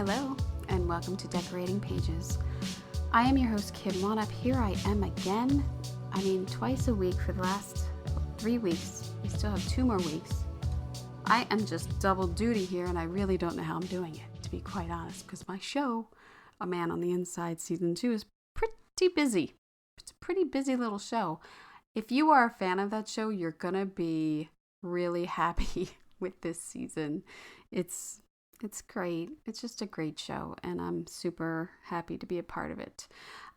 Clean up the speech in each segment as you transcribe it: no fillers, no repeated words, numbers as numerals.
Hello, and welcome to Decorating Pages. I am your host, Kim Wannop. Here I am again. Twice a week for the last 3 weeks. We still have 2 more weeks. I am just double duty here, and I really don't know how I'm doing it, to be quite honest, because my show, A Man on the Inside Season 2, is pretty busy. It's a pretty busy little show. If you are a fan of that show, you're going to be really happy with this season. It's great. It's just a great show, and I'm super happy to be a part of it.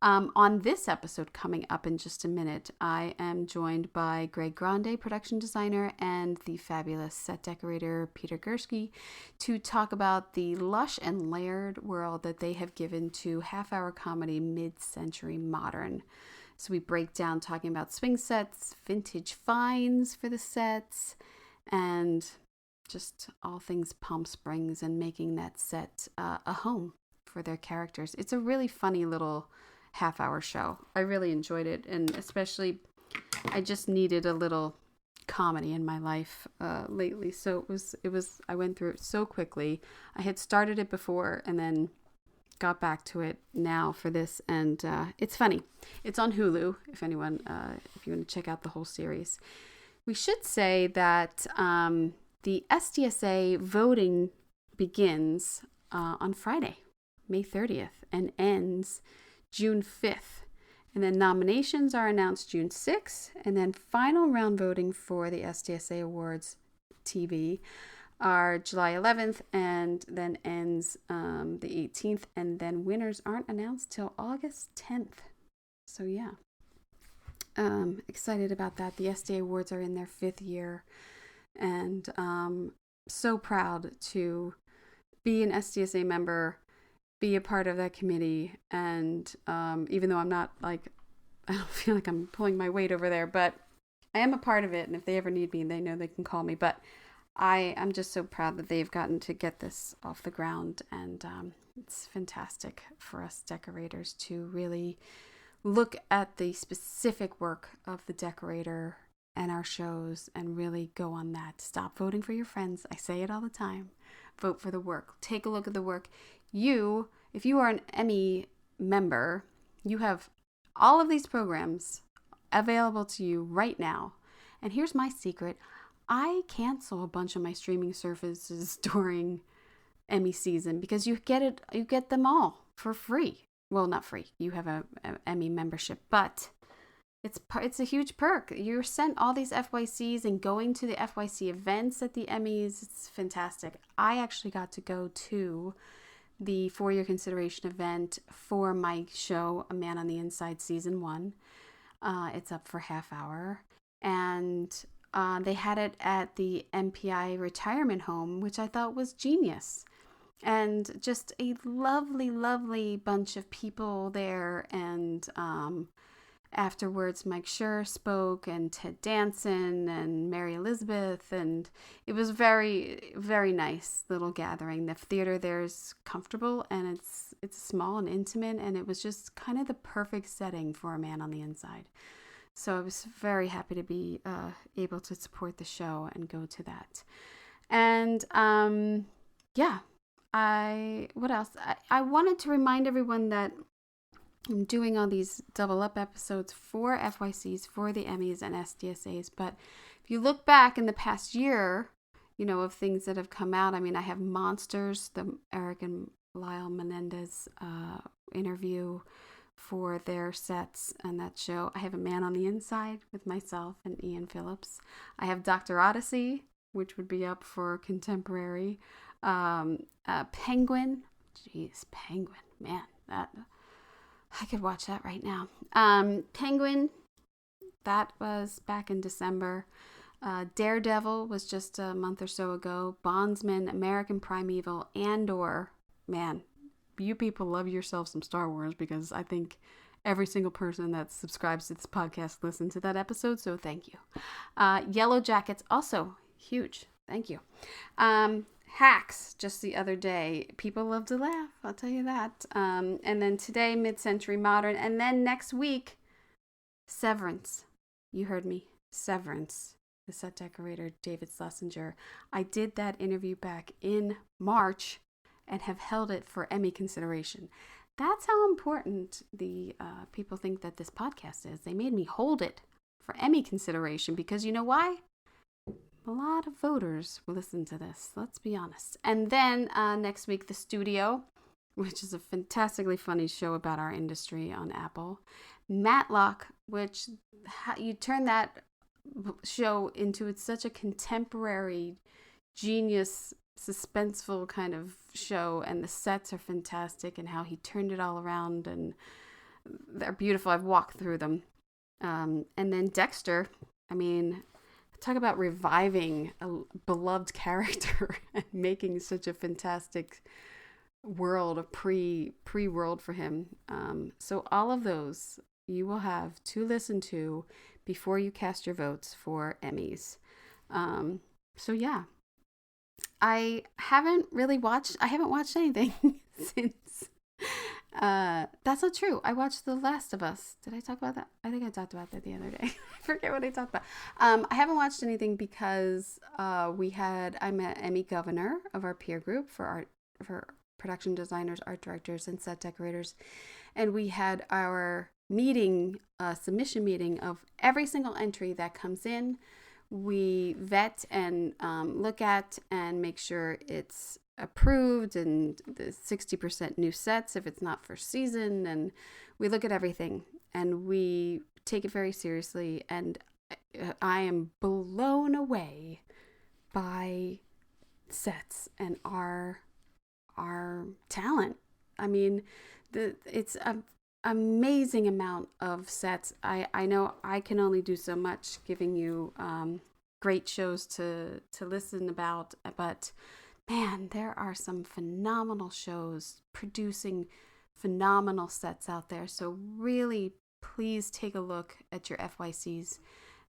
On this episode coming up in just a minute, I am joined by Grande, production designer, and the fabulous set decorator, Peter Gurski, to talk about the lush and layered world that they have given to half-hour comedy mid-century modern. So we break down talking about swing sets, vintage finds for the sets, and just all things Palm Springs and making that set a home for their characters. It's a really funny little half-hour show. I really enjoyed it, and especially I just needed a little comedy in my life lately. So it was. I went through it so quickly. I had started it before and then got back to it now for this, and it's funny. It's on Hulu if you want to check out the whole series. We should say that the SDSA voting begins on Friday, May 30th, and ends June 5th. And then nominations are announced June 6th, and then final round voting for the SDSA Awards TV are July 11th, and then ends the 18th, and then winners aren't announced till August 10th. So yeah, excited about that. The SDA Awards are in their 5th year, and so proud to be an SDSA member, be a part of that committee, and even though I'm not I don't feel like I'm pulling my weight over there, but I am a part of it, and if they ever need me, they know they can call me. But I'm just so proud that they've gotten to get this off the ground, and it's fantastic for us decorators to really look at the specific work of the decorator and our shows and really go on that. Stop voting for your friends. I say it all the time. Vote for the work. Take a look at the work. If you are an Emmy member, you have all of these programs available to you right now. And here's my secret. I cancel a bunch of my streaming services during Emmy season because you get them all for free. Well, not free. You have a Emmy membership, but it's a huge perk. You're sent all these FYCs, and going to the FYC events at the Emmys, it's fantastic. I actually got to go to the For Your Consideration event for my show, A Man on the Inside Season 1. It's up for half hour. And they had it at the MPI retirement home, which I thought was genius. And just a lovely, lovely bunch of people there. And afterwards, Mike Schur spoke, and Ted Danson, and Mary Elizabeth, and it was very, very nice little gathering. The theater there is comfortable, and it's small and intimate, and it was just kind of the perfect setting for A Man on the Inside. So I was very happy to be able to support the show and go to that. And what else? I wanted to remind everyone that I'm doing all these double up episodes for FYCs, for the Emmys and SDSAs. But if you look back in the past year, of things that have come out, I have Monsters, the Eric and Lyle Menendez interview for their sets and that show. I have A Man on the Inside with myself and Ian Phillips. I have Dr. Odyssey, which would be up for contemporary. Penguin. Jeez, Penguin. Man, I could watch that right now. Penguin, that was back in December. Daredevil was just a month or so ago. Bondsman, American Primeval, Andor. Man, you people love yourself some Star Wars, because I think every single person that subscribes to this podcast listened to that episode, so thank you. Yellow Jackets, also huge. Thank you. Hacks, just the other day. People love to laugh, I'll tell you that. And then today, Mid-Century Modern. And then next week, Severance. You heard me. Severance. The set decorator, David Schlesinger. I did that interview back in March, and have held it for Emmy consideration. That's how important the people think that this podcast is. They made me hold it for Emmy consideration because you know why? A lot of voters will listen to this. Let's be honest. And then next week, The Studio, which is a fantastically funny show about our industry on Apple. Matlock, which you turn that show into, it's such a contemporary, genius, suspenseful kind of show, and the sets are fantastic, and how he turned it all around, and they're beautiful. I've walked through them. And then Dexter, I mean, talk about reviving a beloved character and making such a fantastic world, a pre-world for him. So all of those you will have to listen to before you cast your votes for Emmys. So yeah, I haven't watched anything since. That's not true. I watched The Last of Us. Did I talk about that? I think I talked about that the other day. I forget what I talked about. I haven't watched anything because I'm an Emmy governor of our peer group for production designers, art directors, and set decorators, and we had our meeting, submission meeting of every single entry that comes in. We vet and look at and make sure it's approved, and the 60% new sets if it's not first season, and we look at everything and we take it very seriously, and I am blown away by sets and our talent. I mean, it's an amazing amount of sets. I know I can only do so much giving you great shows to listen about, but man, there are some phenomenal shows producing phenomenal sets out there. So really, please take a look at your FYCs.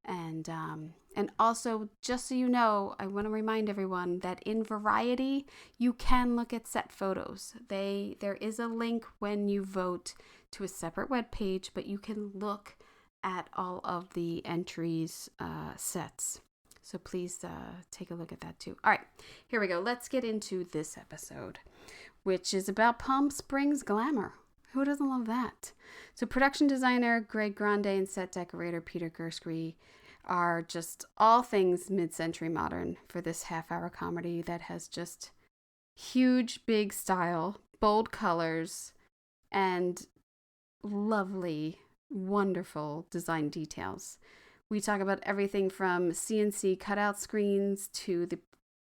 And also, just so you know, I want to remind everyone that in Variety, you can look at set photos. There is a link when you vote to a separate web page, but you can look at all of the entries' sets. So please take a look at that too. All right, here we go. Let's get into this episode, which is about Palm Springs glamour. Who doesn't love that? So production designer Greg Grande and set decorator Peter Gurski are just all things mid-century modern for this half-hour comedy that has just huge, big style, bold colors, and lovely, wonderful design details. We talk about everything from CNC cutout screens to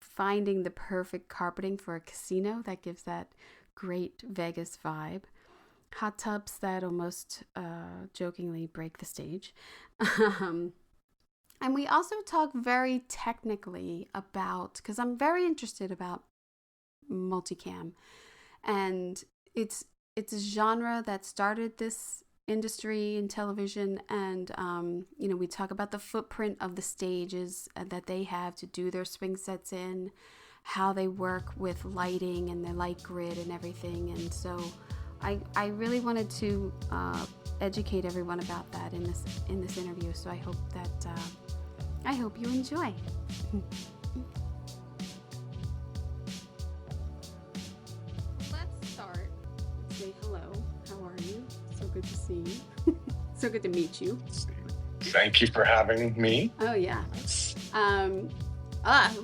finding the perfect carpeting for a casino that gives that great Vegas vibe. Hot tubs that almost jokingly break the stage. And we also talk very technically about, because I'm very interested about multicam. And it's a genre that started this industry in television, and we talk about the footprint of the stages that they have to do their swing sets in, how they work with lighting and the light grid and everything. And so I really wanted to educate everyone about that in this interview. So I hope you enjoy. Let's start. Say hello. How are you? So good to see you. So good to meet you. Thank you for having me. Oh yeah.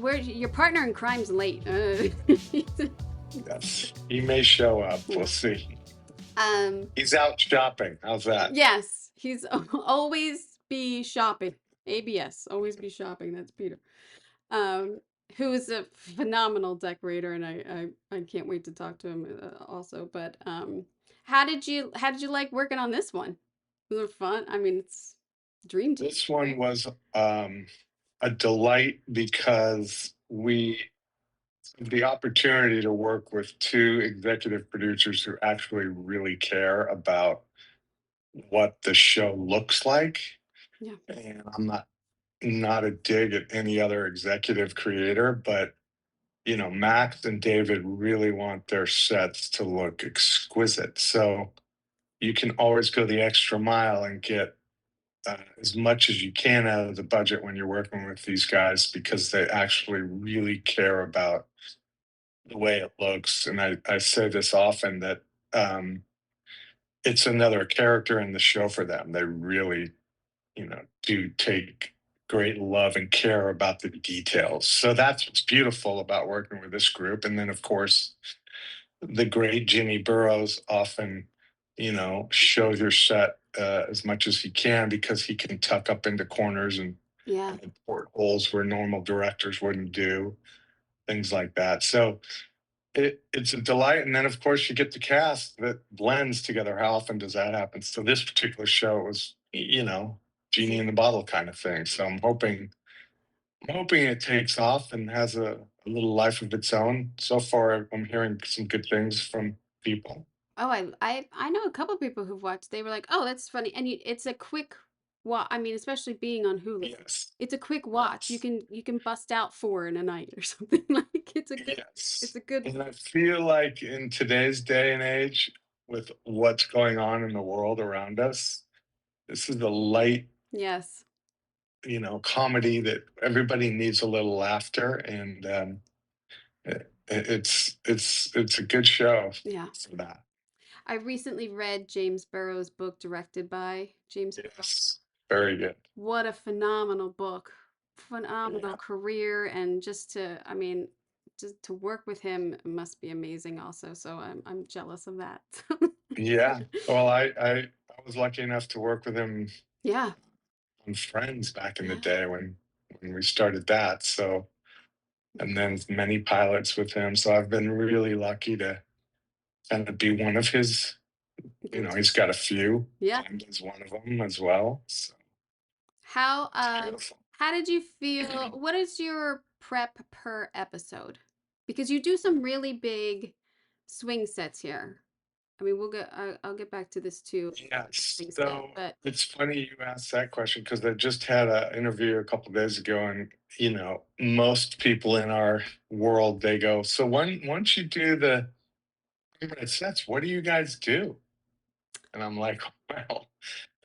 Where your partner in crime's late. Yes, he may show up. We'll see. He's out shopping. How's that? Yes, he's always be shopping. ABS, always be shopping. That's Peter, who is a phenomenal decorator, and I can't wait to talk to him also. But how did you like working on this one? Was it fun? I mean, it's dream team. This one was a delight because we had the opportunity to work with two executive producers who actually really care about what the show looks like. Yeah. And I'm not a dig at any other executive creator, but Max and David really want their sets to look exquisite. So you can always go the extra mile and get as much as you can out of the budget when you're working with these guys because they actually really care about the way it looks. And I say this often that um, it's another character in the show for them. They really, do take great love and care about the details. So that's what's beautiful about working with this group. And then, of course, the great Jimmy Burrows often, shows your set as much as he can because he can tuck up into corners Yeah. and portholes where normal directors wouldn't do, things like that. So it's a delight. And then, of course, you get the cast that blends together. How often does that happen? So this particular show was, genie in the bottle kind of thing. So I'm hoping it takes off and has a little life of its own. So far, I'm hearing some good things from people. Oh, I know a couple people who've watched. They were like, "Oh, that's funny," and it's a quick I mean, especially being on Hulu, Yes. it's a quick watch. You can bust out four in a night or something. Like it's Yes. a good. And I feel like in today's day and age, with what's going on in the world around us, this is a light, Yes. comedy that everybody needs a little laughter, and it's a good show Yeah. for that. I recently read James Burrows' book directed by James Burrows. Yes, very good. What a phenomenal book. Yeah. Phenomenal career, and I mean, just to work with him must be amazing also. So I'm jealous of that. Yeah. Well, I was lucky enough to work with him Yeah. on Friends back in the Yeah. day when we started that. So, and then many pilots with him. So I've been really lucky to kind of be one of his. Go to. He's got a few. Yeah. I'm as one of them as well. So How it's beautiful. how did you feel? What is your prep per episode? Because you do some really big swing sets here. I mean, I'll get back to this too. Yes. Swing set, So but it's funny you asked that question because I just had an interview a couple days ago, and most people in our world they go, so once you do the 100 sets, what do you guys do? And I'm like, well,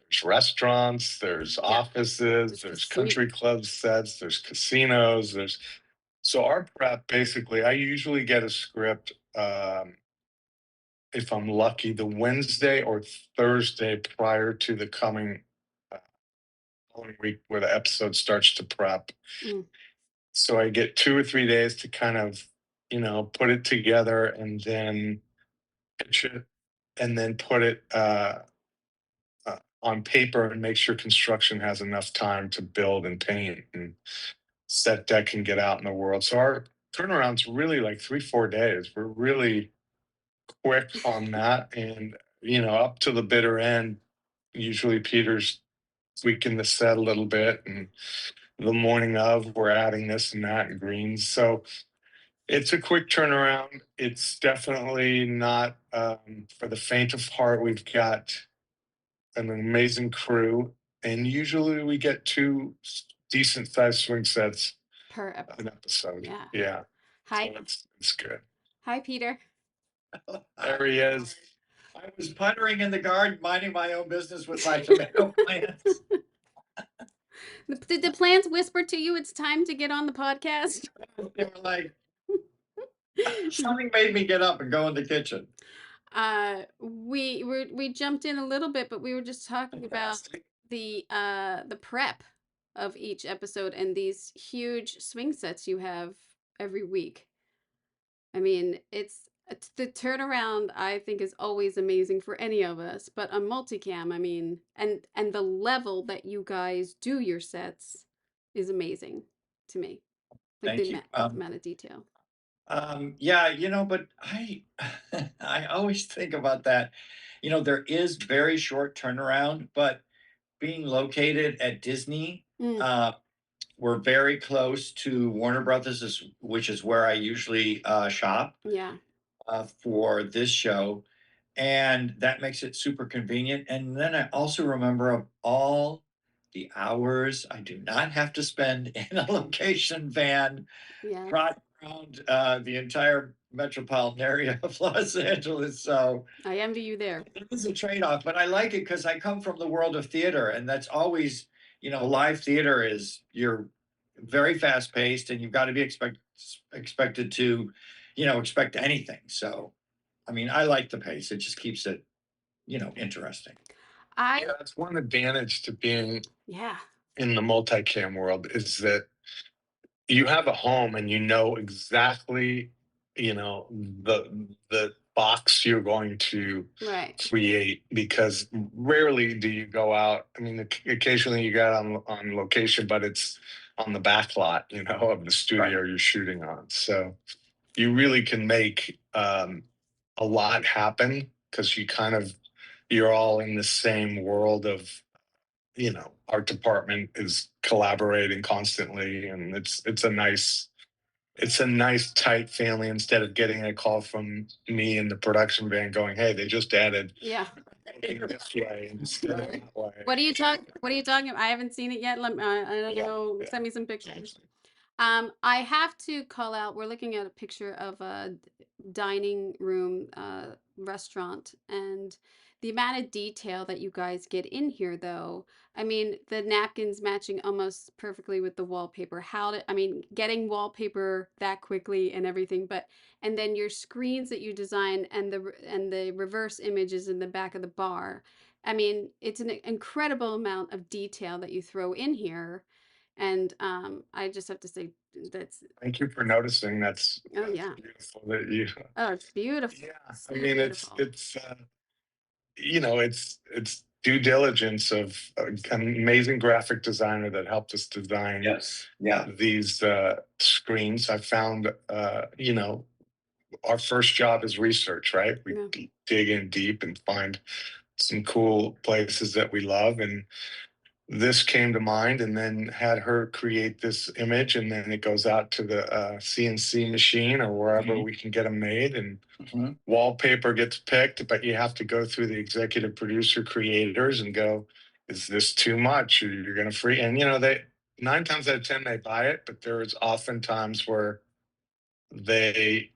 there's restaurants, there's yeah, offices, this there's casino. country club sets, there's casinos, there's so our prep basically, I usually get a script if I'm lucky, the Wednesday or Thursday prior to the coming uh, following week where the episode starts to prep. Mm, So I get 2 or 3 days to kind of, put it together and then pitch it and then put it on paper and make sure construction has enough time to build and paint and set deck and get out in the world. So our turnaround's really like 3, 4 days. We're really quick on that. And, up to the bitter end, usually Peter's tweaking the set a little bit. And the morning of, we're adding this and that and greens. So it's a quick turnaround. It's definitely not for the faint of heart. We've got an amazing crew, and usually we get two decent sized swing sets per an episode. episode. Yeah. Yeah, so Hi, it's good. hi, Peter. There he is. I was puttering in the garden, minding my own business with my tomato plants. Did the plants whisper to you it's time to get on the podcast? They were like, something made me get up and go in the kitchen. We jumped in a little bit, but we were just talking about Fantastic. the prep of each episode and these huge swing sets you have every week. I mean, it's the turnaround I think is always amazing for any of us, but on multicam, I mean, and the level that you guys do your sets is amazing to me. Like Thank you. the amount of detail. Yeah, but I always think about that. There is very short turnaround, but being located at Disney, Mm, uh, we're very close to Warner Brothers, which is where I usually shop yeah. for this show. And that makes it super convenient. And then I also remember of all the hours I do not have to spend in a location van Yeah. trotting around the entire metropolitan area of Los Angeles. So I envy you there. it is a trade-off, but I like it because I come from the world of theater, and that's always, live theater is you're very fast-paced, and you've got to be expected to, expect anything. So, I mean, I like the pace. It just keeps it, interesting. I Yeah, that's one advantage to being yeah. in the multicam world is that you have a home and you know exactly, the box you're going to Right. create because rarely do you go out. I mean, occasionally you got on location, but it's on the back lot, of the Right. studio you're shooting on. So you really can make a lot happen because you're all in the same world of art department is collaborating constantly, and it's a nice tight family instead of getting a call from me and the production van going, hey, they just added Yeah. this way instead of Right. that way. What are you talking about? I haven't seen it yet. I don't Yeah, know. yeah. Send me some pictures. I have to call out. We're looking at a picture of a dining room restaurant, and the amount of detail that you guys get in here, though. I mean, the napkins matching almost perfectly with the wallpaper. I mean, getting wallpaper that quickly and everything, and then your screens that you design and the reverse images in the back of the bar. I mean, it's an incredible amount of detail that you throw in here. And I just have to say that's Thank you for noticing. oh That's yeah. beautiful that you. Oh, it's beautiful. Yeah, I So mean, beautiful. it's due diligence of an amazing graphic designer that helped us design Yes. Yeah. these screens. I found, our first job is research, right? We Yeah. dig in deep and find some cool places that we love. And this came to mind, and then had her create this image, and then it goes out to the CNC machine or wherever Mhm. we can get them made. And Mhm. wallpaper gets picked, but you have to go through the executive producer creators and go, is this too much? Or you're going to free. And, they 9 times out of 10, they buy it, but there's often times where they,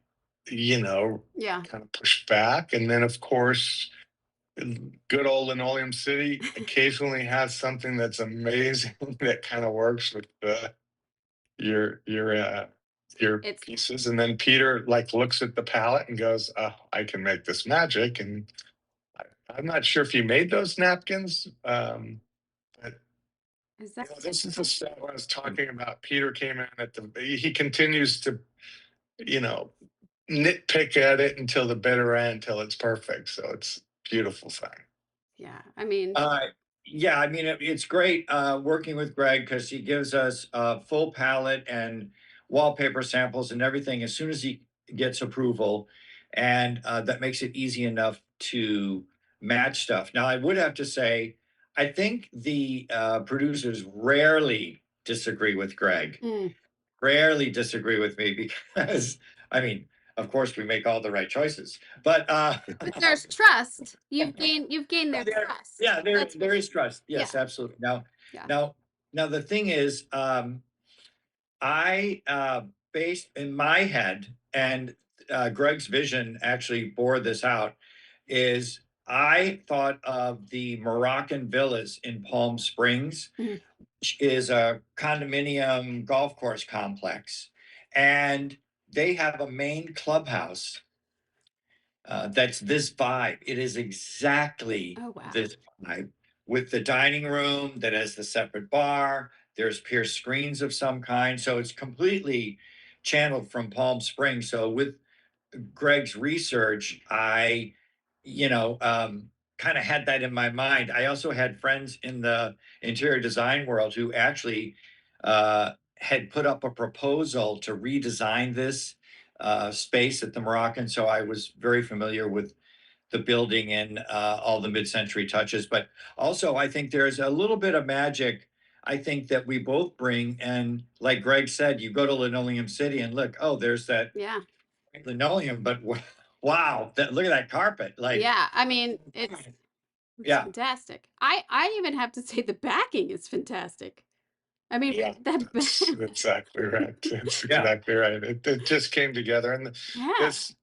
Yeah. kind of push back. And then, of course, good old Linoleum City occasionally has something that's amazing that kind of works with your your uh, your It's pieces, and then Peter looks at the palette and goes, "Oh, I can make this magic." And I'm not sure if he made those napkins, but is that this is the stuff I was talking about. Peter came in he continues to you know nitpick at it until the bitter end, until it's perfect. So it's a beautiful thing. yeah. I mean, Uh, yeah, I mean, it's great working with Greg because he gives us a full palette and wallpaper samples and everything as soon as he gets approval. And that makes it easy enough to match stuff. Now, I would have to say, I think the producers rarely mm, disagree with me because, I mean, of course, we make all the right choices. but there's trust. You've gained their There, trust. yeah, there That's for there is sure. trust. Yeah. Yes, absolutely. Now, Yeah. now, now the thing is, I based in my head, and Greg's vision actually bore this out. Is I thought of the Moroccan villas in Palm Springs, Mhm. which is a condominium golf course complex, and they have a main clubhouse that's this vibe. It is exactly Oh wow. this vibe with the dining room that has the separate bar. There's pierced screens of some kind. So it's completely channeled from Palm Springs. So with Greg's research, I, kind of had that in my mind. I also had friends in the interior design world who actually had put up a proposal to redesign this space at the Moroccan. So I was very familiar with the building and all the mid-century touches. But also, I think there's a little bit of magic. I think that we both bring, and like Greg said, you go to Linoleum City and look, oh, there's that Yeah. linoleum, but wow, look at that carpet. Like, Yeah. I mean, it's yeah, fantastic. I even have to say the backing is fantastic. I mean, Yeah, that that's exactly right. That's yeah. exactly right. It just came together, and yeah. this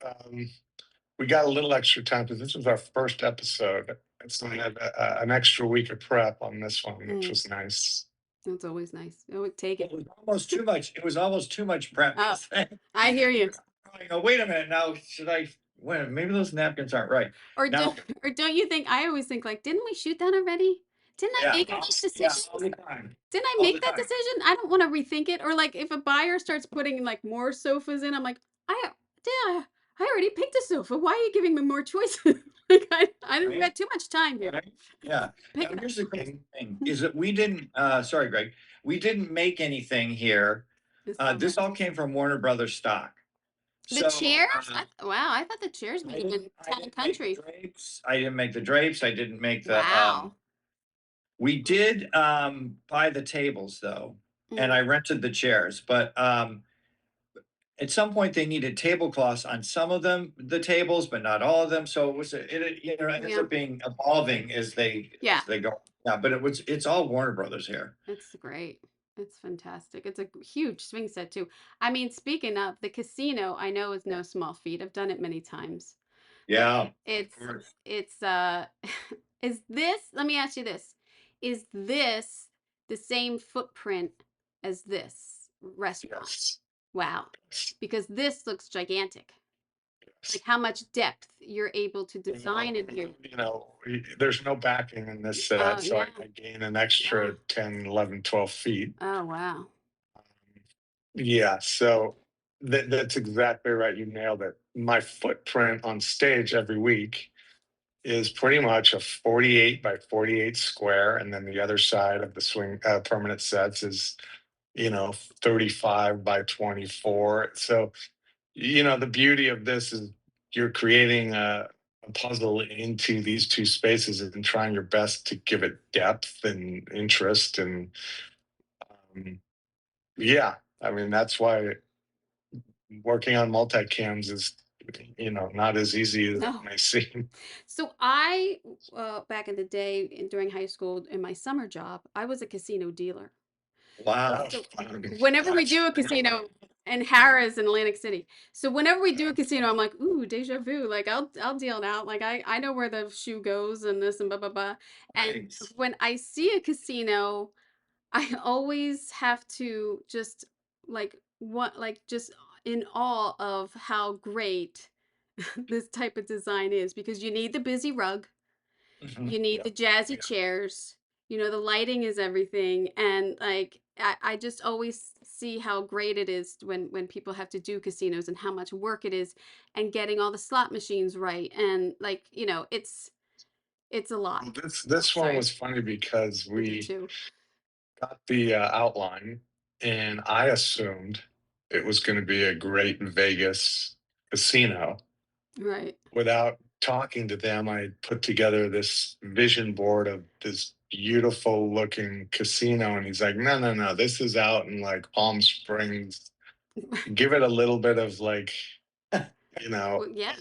we got a little extra time because this was our first episode, and so we had an extra week of prep on this one, which Mm, was nice. that's always nice. I would take It it. was almost too much. It was almost too much prep Oh, because I hear you. I go, wait a minute now. Should I? Wait, maybe those napkins aren't right. Or Now, or don't you think? I always think like, didn't we shoot that already? Didn't I yeah, make all these yeah, decisions? all the time, Didn't I all the make that time. decision? I don't want to rethink it. Or like if a buyer starts putting like more sofas in, I'm like, I already picked a sofa. Why are you giving me more choices? Like I didn't Right? got too much time here. Right? Yeah. Now, Pick it here's the crazy thing: up. is that we didn't. Sorry, Greg. We didn't make anything here. This summer. This all came from Warner Brothers stock. The So chairs? Wow, I thought the chairs I would have didn't. been I town didn't make the country. drapes. I didn't make the drapes. I didn't make the. Wow. We did buy the tables though, and Mm, I rented the chairs. But at some point, they needed tablecloths on some of them, the tables, but not all of them. So it was it ends yeah. up being evolving Yeah. as they go. Yeah, but it's all Warner Brothers here. It's great. It's fantastic. It's a huge swing set too. I mean, speaking of the casino, I know is no small feat. I've done it many times. But Yeah, of it's course. it's is this, let me ask you this. Is this the same footprint as this restaurant? Yes. Wow. Yes. Because this looks gigantic. Yes. Like how much depth you're able to design in here. There's no backing in this set, so Yeah. I gain an extra Yeah. 10, 11, 12 feet. Oh, wow. Yeah, so that's exactly right. You nailed it. My footprint on stage every week is pretty much a 48 by 48 square. And then the other side of the swing permanent sets is, 35 by 24. So, the beauty of this is you're creating a puzzle into these two spaces and trying your best to give it depth and interest. And yeah, I mean, that's why working on multicams is, not as easy as it No. may seem. So I, back in the day during high school in my summer job, I was a casino dealer. Wow. So Um, whenever we do a casino in Harris in Atlantic City, so whenever we do a casino, I'm like, ooh, deja vu. Like I'll deal it out. Like I know where the shoe goes and this and blah blah blah. And Nice. when I see a casino, I always have to just just in awe of how great this type of design is because you need the busy rug, Mhm. you need yeah, the jazzy yeah. chairs, the lighting is everything. And like I just always see how great it is when people have to do casinos and how much work it is and getting all the slot machines right. And like, it's a lot. Well, this Oh, this one sorry. was funny because I do we too. got the outline, and I assumed it was going to be a great Vegas casino. Right. Without talking to them, I put together this vision board of this beautiful looking casino, and he's like, "No, no, no, this is out in like Palm Springs. Give it a little bit of like, Well, yeah.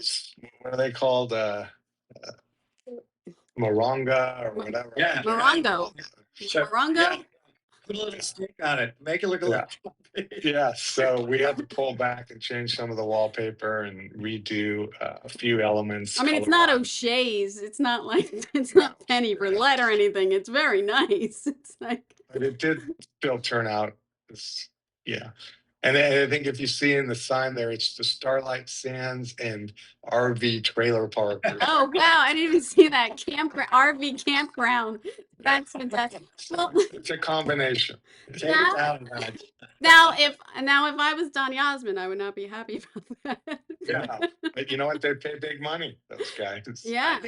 what are they called? Moronga or whatever." Yeah. Morongo. So, yeah, Morongo? put a little stick on it. Make it look a Yeah. little. Yeah, so we had to pull back and change some of the wallpaper and redo a few elements. I mean, it's not Color. O'Shea's. It's not like it's No, not penny roulette or anything. It's very nice. It's like but it did still turn out. Yeah, and I think if you see in the sign there, it's the Starlight Sands and RV Trailer Park. oh wow, I didn't even see that campground RV campground. That's fantastic. Well, It's a combination. Take it down a notch. now if I was Donny Osmond, I would not be happy about that. Yeah, but you know what? They pay big money. Those guys. Yeah.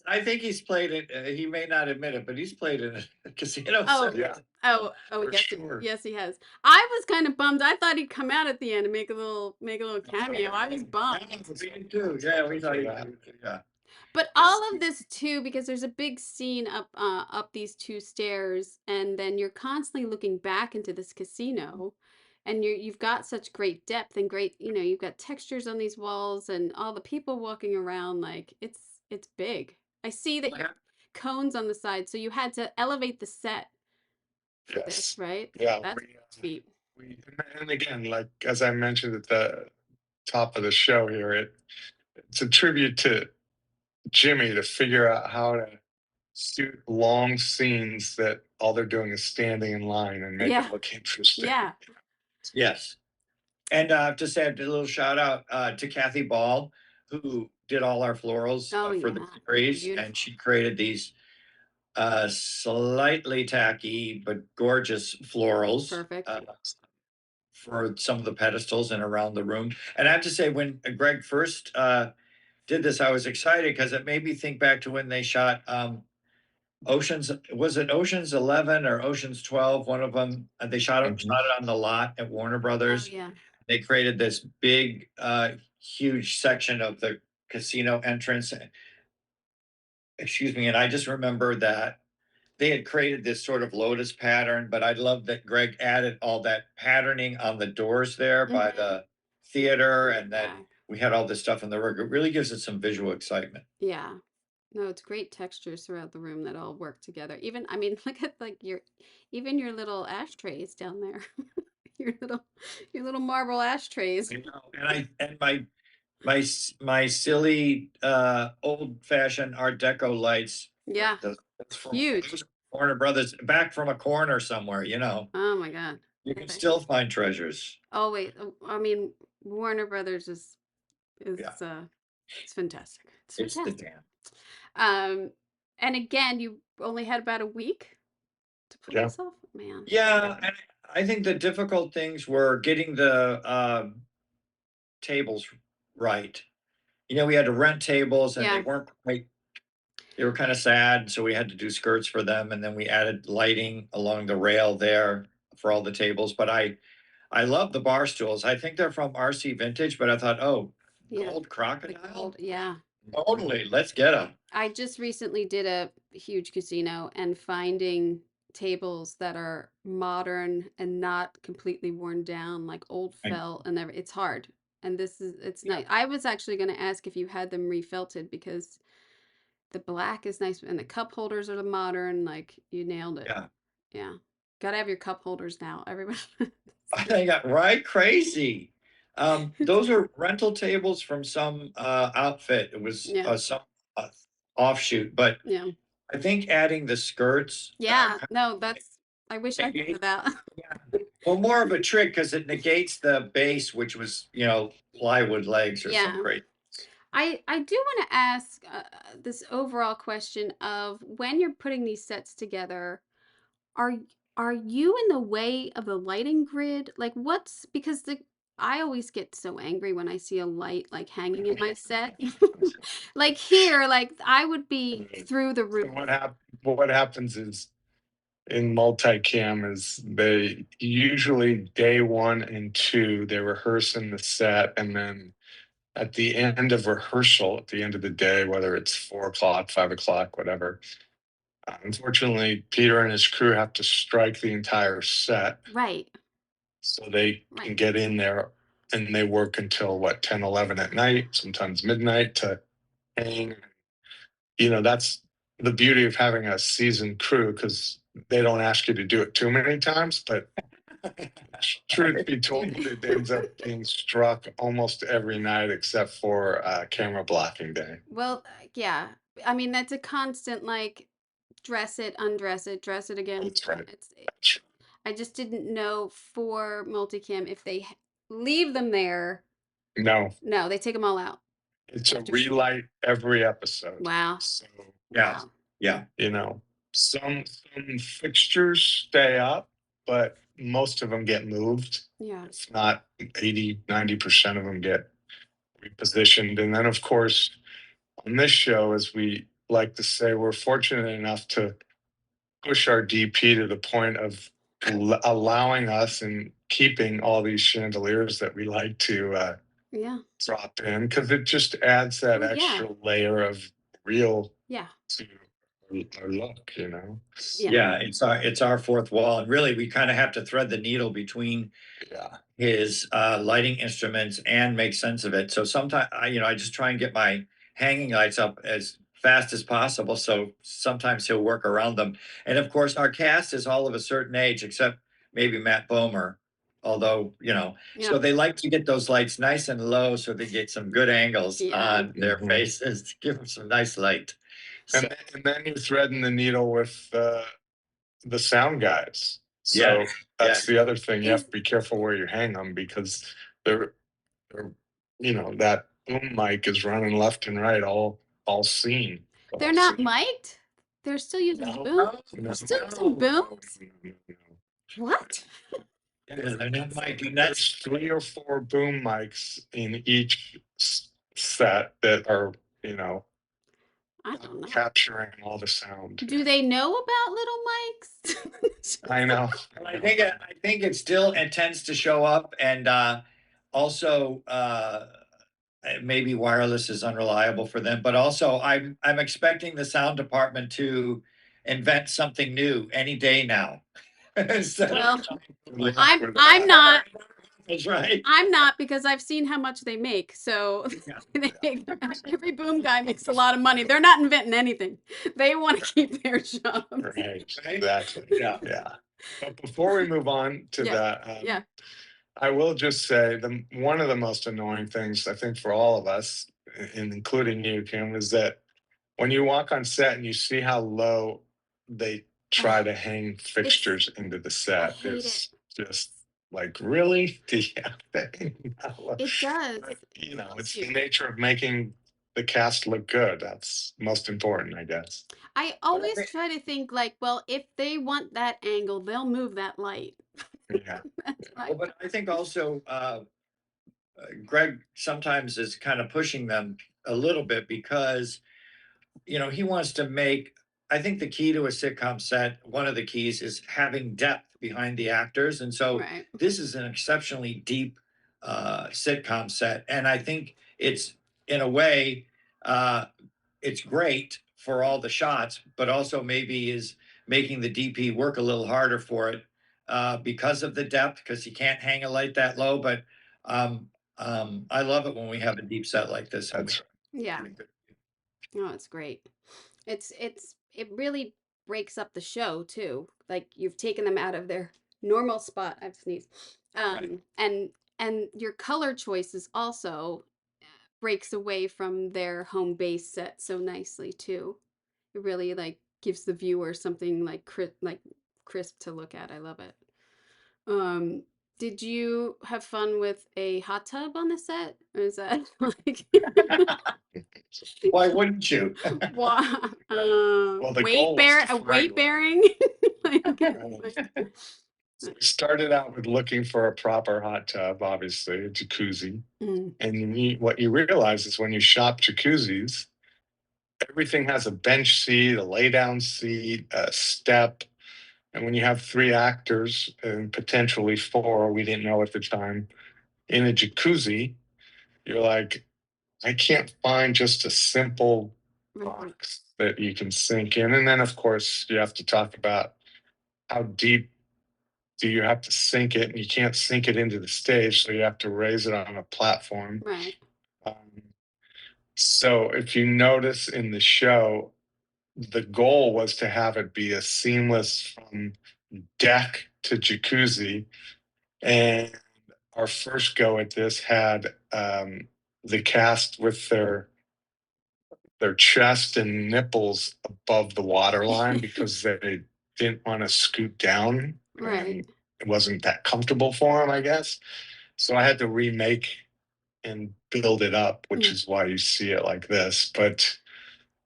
I think he's played it. He may not admit it, but he's played in a casino. Oh, Yeah, oh, for yes, sure. yes, he has. I was kind of bummed. I thought he'd come out at the end and make a little cameo. I was bummed. Me too. Yeah, we thought he. Yeah. But all of this too, because there's a big scene up these two stairs, and then you're constantly looking back into this casino, and you've got such great depth and great, you've got textures on these walls and all the people walking around. Like it's big. I see that you have cones on the side, so you had to elevate the set for this, Yes. right? Yeah. That's sweet. We, and again, like as I mentioned at the top of the show here, it's a tribute to Jimmy to figure out how to shoot long scenes that all they're doing is standing in line and make Yeah. it look interesting. Yeah. Yes. And I have to say, I did a little shout out to Kathy Ball, who did all our florals Oh for the yeah, series, and beautiful. she created these slightly tacky but gorgeous florals Perfect. for some of the pedestals and around the room. And I have to say, when Greg first did this, I was excited because it made me think back to when they shot Oceans. Was it Oceans 11 or Oceans 12? One of them. They Mhm. shot it on the lot at Warner Oh Brothers. yeah. They created this big, huge section of the casino entrance. Excuse me. And I just remember that they had created this sort of lotus pattern, but I love that Greg added all that patterning on the doors there by Mhm. the theater, In the and then back. we had all this stuff in the work. It really gives it some visual excitement. Yeah. No, it's great textures throughout the room that all work together. Even, I mean, look at like even your little ashtrays down there. Your little, your little marble ashtrays. You know, and my silly old fashioned Art Deco lights. Yeah, That's from huge. those Warner Brothers, back from a corner somewhere. You know, Oh my God. you can Okay. still find treasures. Oh wait, I mean, Warner Brothers is Yeah, it's fantastic. It's it's the fantastic. damn. Um, and again, you only had about a week to pull Yeah. this off, man. Yeah, and I think the difficult things were getting the tables right. You know, we had to rent tables and they Yeah, weren't quite, they were kind of sad. So we had to do skirts for them. And then we added lighting along the rail there for all the tables. But I love the bar stools. I think they're from RC Vintage, but I thought, oh, yeah, gold the crocodile? gold. Yeah, Totally. Let's get them. I just recently did a huge casino and finding tables that are modern and not completely worn down, like old felt and every it's hard. And this is it's Yeah. nice. I was actually going to ask if you had them refelted because the black is nice and the cup holders are the modern, like you nailed it. Yeah. Yeah. Got to have your cup holders now. Everybody. I got right crazy. It's Those are rental tables from some outfit. It was yeah. some uh, offshoot, but Yeah. I think adding the skirts Yeah. kind No, that's I wish of I thought of that. yeah. Well, more of a trick because it negates the base, which was, you know, plywood legs or some Yeah. crazy. I do want to ask this overall question of when you're putting these sets together, are are you in the way of the lighting grid? Like what's because the I always get so angry when I see a light like hanging in my set. Like here, like I would be through the So roof. what happens is in multicam is they usually day one and two they rehearse in the set, and then at the end of rehearsal, at the end of the day, whether it's 4 o'clock, 5 o'clock, whatever. Unfortunately, Peter and his crew have to strike the entire set Right. so they can Right. get in there, and they work until what, 10, 11 at night, sometimes midnight to hang. That's the beauty of having a seasoned crew because they don't ask you to do it too many times. But truth be told, it ends up being struck almost every night except for camera blocking day. Well, yeah. I mean, that's a constant like dress it again. That's right. It's That's I just didn't know for multicam if they leave them there. right. No, No, they take them all out it's a after shoot. relight every episode. Wow. So, Yeah. Wow. Yeah. you know, some fixtures stay up, but most of them get moved. Yeah. If not 80, 90% of them get repositioned. And then, of course, on this show, as we like to say, we're fortunate enough to push our DP to the point of allowing us and keeping all these chandeliers that we like to Yeah. drop in because it just adds that Oh yeah. extra layer of real Yeah. to our look. Yeah. Yeah. It's our fourth wall. And really, we kind of have to thread the needle between Yeah. his lighting instruments and make sense of it. So sometimes I just try and get my hanging lights up as fast as possible. So sometimes he'll work around them. And of course, our cast is all of a certain age, except maybe Matt Bomer. Although, Yeah. so they like to get those lights nice and low so they get some good angles Yeah. on their Mhm. faces to give them some nice light. So, And then you're threading the needle with the sound guys. yeah, So yeah. that's the other thing. You have Is to be careful where you hang them because they're, that boom mic is running left and right all scene. They're not mic'd? They're still using boom? No, Still no, using booms? no. What? Yeah, they're not mic. There's 3 or 4 boom mics in each set that are, I don't know. capturing all the sound. Do they know about little mics? I know. I think it tends to show up, and also maybe wireless is unreliable for them, but also I'm expecting the sound department to invent something new any day now. Well, Well, I'm not. That's right. I'm not, because I've seen how much they make. So every boom guy makes a lot of money. They're not inventing anything. They want to keep their jobs. Right, exactly. Yeah. But before we move on to that, I will just say one of the most annoying things I think for all of us, and including you, Kim, is that when you walk on set and you see how low they try to hang fixtures into the set, it's just like, really? Do you have to hang that low? It does. But, it's the nature of making the cast look good. That's most important, I guess. I always try to think like, well, if they want that angle, they'll move that light. Yeah. But I think also Greg sometimes is kind of pushing them a little bit because he wants to make. I think the key to a sitcom set, one of the keys is having depth behind the actors, and so this is an exceptionally deep sitcom set, and I think it's in a way it's great for all the shots, but also maybe is making the DP work a little harder for it because of the depth, because you can't hang a light that low. But I love it when we have a deep set like this. That's right. Yeah. Oh, it's great. It really breaks up the show too. Like, you've taken them out of their normal spot. I've sneezed. And your color choices also breaks away from their home base set so nicely too. It really like gives the viewer something like crisp to look at. I love it. Did you have fun with a hot tub on the set? Or is that like Why wouldn't you? weight bearing? So we started out with looking for a proper hot tub, obviously, a jacuzzi. And what you realize is when you shop jacuzzis, everything has a bench seat, a lay down seat, a step. And when you have 3 actors and potentially 4, we didn't know at the time, in a jacuzzi, you're like, I can't find just a simple box that you can sink in. And then, of course, you have to talk about how deep do you have to sink it, and you can't sink it into the stage, so you have to raise it on a platform. Right. So if you notice in the show, the goal was to have it be a seamless from deck to jacuzzi. And our first go at this had the cast with their chest and nipples above the waterline because they didn't want to scoot down. Right. It wasn't that comfortable for them, I guess. So I had to remake and build it up, which is why you see it like this. But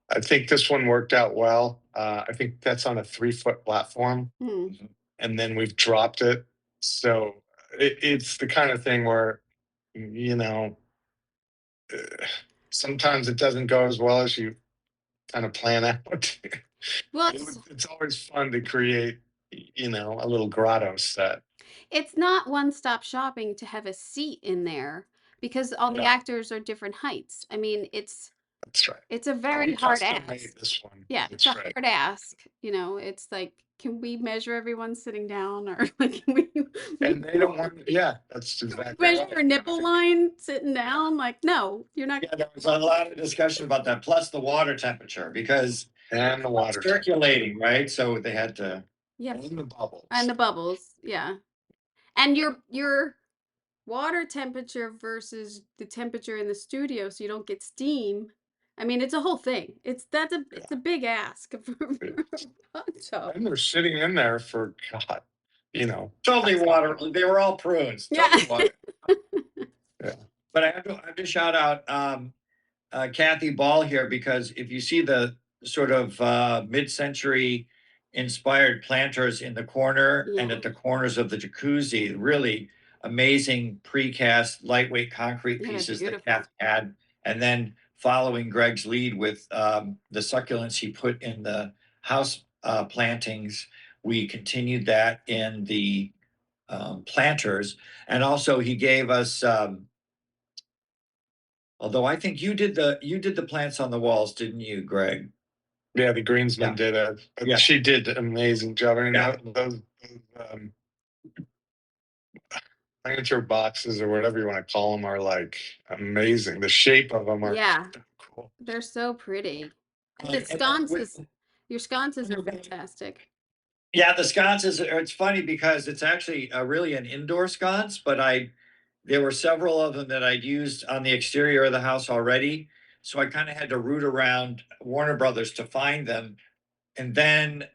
I think this one worked out well. I think that's on a 3-foot platform, and then we've dropped it. So it's the kind of thing where, sometimes it doesn't go as well as you kind of plan out. Well, it's always fun to create, a little grotto set. It's not one-stop shopping to have a seat in there because all the actors are different heights. I mean, that's right. It's a very hard ask. This one. Yeah, it's a hard ask. It's like, can we measure everyone sitting down, or like, can we? And they don't want. Yeah, that's exactly. Measure your nipple line sitting down? Like, no, you're not. Yeah, there was a lot of discussion about that. Plus the water temperature, because and the water circulating, right? So they had to. Yeah. And the bubbles. And the bubbles, yeah. And your water temperature versus the temperature in the studio, so you don't get steam. I mean, it's a whole thing. It's a big ask for a hot tub. And they're sitting in there for God, Totally water. They were all prunes. Yeah. Totally water. Yeah. But I have to shout out Kathy Ball here, because if you see the sort of mid-century inspired planters in the corner and Yeah. at the corners of the jacuzzi, really amazing precast lightweight concrete Yeah, they're pieces that beautiful. Kathy had. And then following Greg's lead with the succulents he put in the house plantings, we continued that in the planters. And also he gave us although I think you did the plants on the walls, didn't you, Greg? Yeah, the Yeah. greensman did Yeah. she did an amazing job. I mean, Yeah. those miniature boxes or whatever you want to call them are like amazing. The shape of them are Yeah, cool. they're so pretty. And the And then sconces, your sconces are fantastic. yeah, the sconces it's funny because it's actually really an indoor sconce, but there were several of them that I'd used on the exterior of the house already. So I kind of had to root around Warner Brothers to find them. And then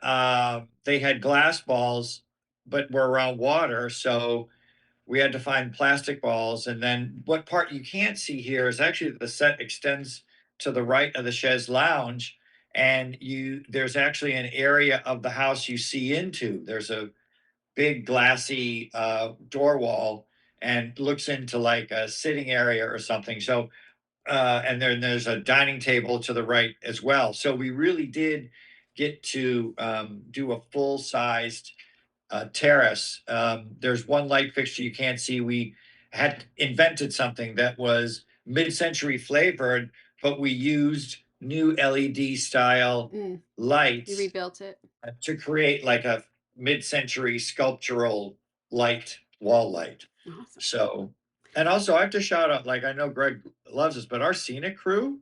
they had glass balls, but were around water. So we had to find plastic balls. And then what part you can't see here is actually the set extends to the right of the chaise lounge. And there's actually an area of the house you see into. There's a big glassy door wall and looks into like a sitting area or something. So and then there's a dining table to the right as well. So we really did get to do a full sized terrace. There's one light fixture you can't see. We had invented something that was mid-century flavored, but we used new LED style You lights rebuilt it. to create like a mid-century sculptural light, wall light. Awesome. So, and also I have to shout out, like I know Greg loves this, but our scenic crew,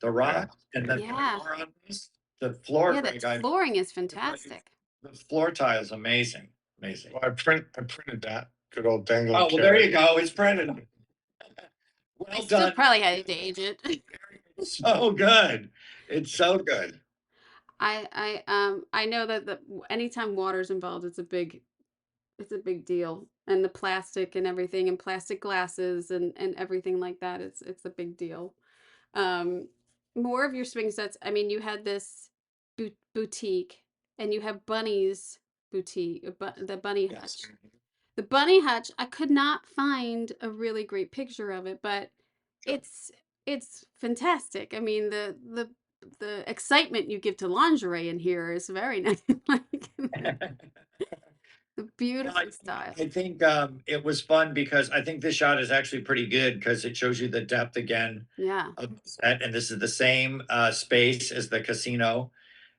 the rock and the Yeah. floor on this, the floor, Yeah, Greg, that flooring is fantastic. the floor tile is amazing, amazing. Well, I printed that good old dangling Oh, well, there carrot. you go. It's printed. I Well still done. probably had to age it. So good. It's so good. I know that anytime water's involved, it's a big deal. And the plastic and everything and plastic glasses and everything like that, it's a big deal. Um, More of your swing sets. I mean, you had this boutique, and you have Bunny's boutique, the Bunny Hutch. Yes. The Bunny Hutch. I could not find a really great picture of it, but it's it's fantastic. I mean, the excitement you give to lingerie in here is very nice. Like the Well, beautiful style. I think it was fun because I think this shot is actually pretty good because it shows you the depth again Yeah. of the set, and this is the same space as the casino.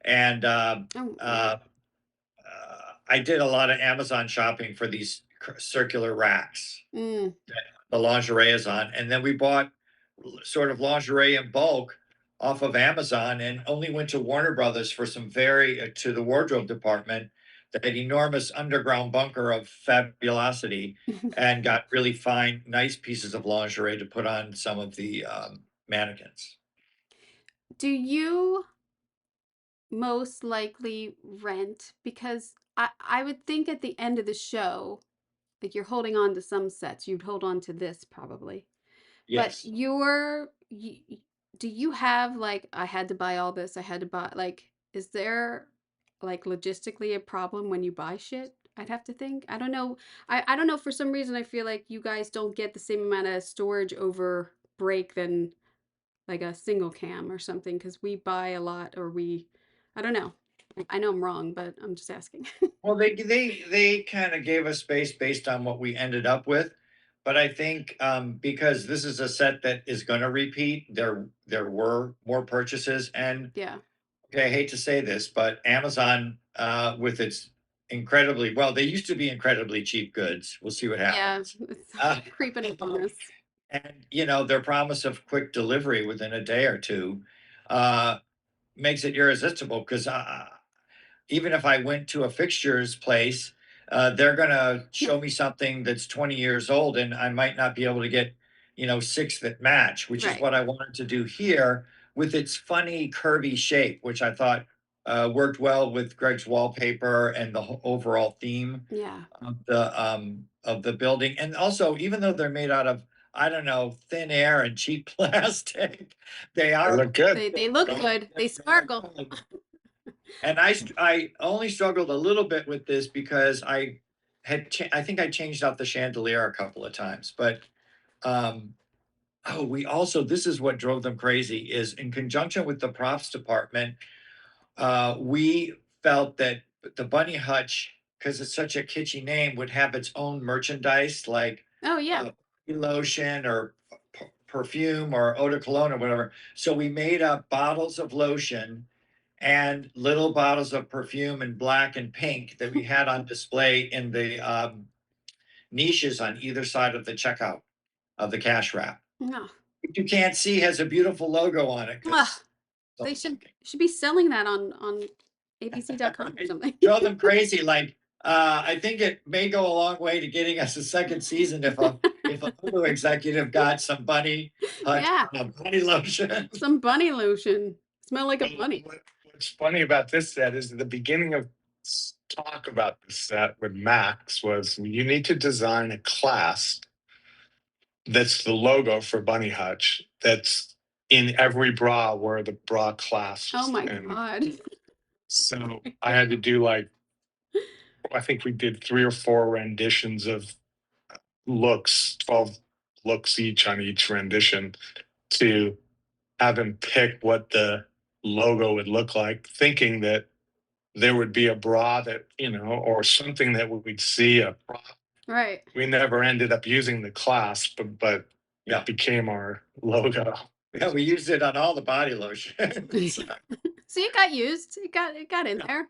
And Oh, I did a lot of Amazon shopping for these circular racks. mm. The lingerie is on. And then we bought sort of lingerie in bulk off of Amazon and only went to Warner Brothers for some to the wardrobe department, that enormous underground bunker of fabulosity, and got really fine, nice pieces of lingerie to put on some of the mannequins. Do you most likely rent? Because I would think at the end of the show, like you're holding on to some sets, you'd hold on to this probably. But Yes. do you have like, I had to buy all this, I had to buy, like, is there like logistically a problem when you buy shit? I'd have to think. I don't know. I don't know. For some reason, I feel like you guys don't get the same amount of storage over break than like a single cam or something, because we buy a lot, or I don't know. I know I'm wrong, but I'm just asking. Well, they kind of gave us space based on what we ended up with, but I think because this is a set that is going to repeat, there were more purchases, and Yeah. okay, I hate to say this, but Amazon with its incredibly well, they used to be incredibly cheap goods. We'll see what Yeah, happens. it's Uh, creeping up on us. and their promise of quick delivery within a day or two uh, makes it irresistible because even if I went to a fixtures place, they're gonna show me something that's 20 years old, and I might not be able to get, six that match, which is Right. what I wanted to do here with its funny curvy shape, which I thought worked well with Greg's wallpaper and the overall theme Yeah. of the building. And also, even though they're made out of I don't know, thin air and cheap plastic. They They look good. They look good. They sparkle. And I only struggled a little bit with this because I think I changed out the chandelier a couple of times, but we also, this is what drove them crazy, is in conjunction with the props department, we felt that the Bunny Hutch, because it's such a kitschy name, would have its own merchandise like Oh yeah. lotion or perfume or eau de cologne or whatever. So we made up bottles of lotion and little bottles of perfume in black and pink that we had on display in the niches on either side of the checkout of the cash wrap. No. You can't see has a beautiful logo on it. They should be selling that on abc.com or something. Drove them crazy. Like I think it may go a long way to getting us a second season if a Hulu executive got some bunny Hutch, bunny lotion. Some bunny lotion. Smell like a bunny. What's funny about this set is the beginning of talk about the set with Max was you need to design a class that's the logo for Bunny Hutch that's in every bra where the bra clasps. Oh my God. So I had to do I think we did 3 or 4 renditions of looks, 12 looks each on each rendition to have him pick what the logo would look like, thinking that there would be a bra that, or something that we'd see a prop. Right. We never ended up using the clasp, but it became our logo. Yeah, we used it on all the body lotion. So it got used. It got in there.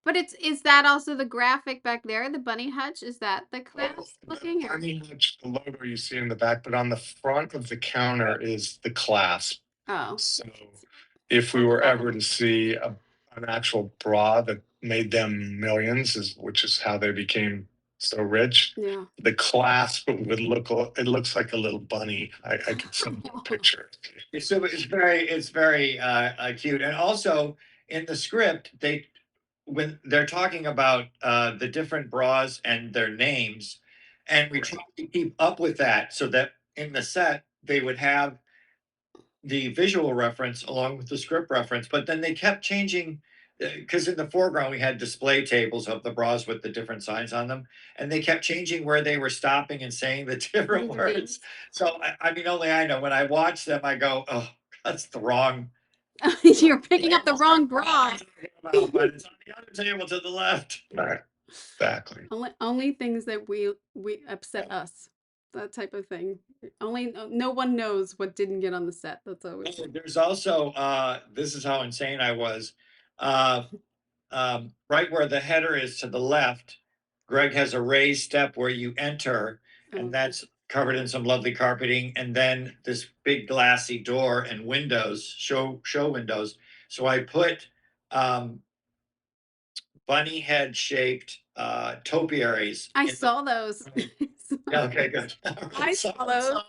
But is that also the graphic back there, the Bunny Hutch? Is that the clasp looking? The Bunny Hutch, the logo you see in the back, but on the front of the counter is the clasp. Oh. So if we were ever to see an actual bra that made them millions, which is how they became so rich, the clasp would it looks like a little bunny. I could send you a picture. So it's very cute. And also in the script, when they're talking about the different bras and their names, and we try to keep up with that so that in the set they would have the visual reference along with the script reference, but then they kept changing because in the foreground we had display tables of the bras with the different signs on them, and they kept changing where they were stopping and saying the different words. So I mean, only I know. When I watch them, I go, "Oh, that's the wrong." You're picking up the wrong bra. But it's on the other table to the left. Right. Exactly. Only things that we upset us. That type of thing. Only no one knows what didn't get on the set. That's always. There's also this is how insane I was. Right where the header is to the left, Greg has a raised step where you enter, and that's covered in some lovely carpeting, and then this big glassy door and windows, show windows. So I put bunny head shaped topiaries. I saw those. Okay, good. I saw those.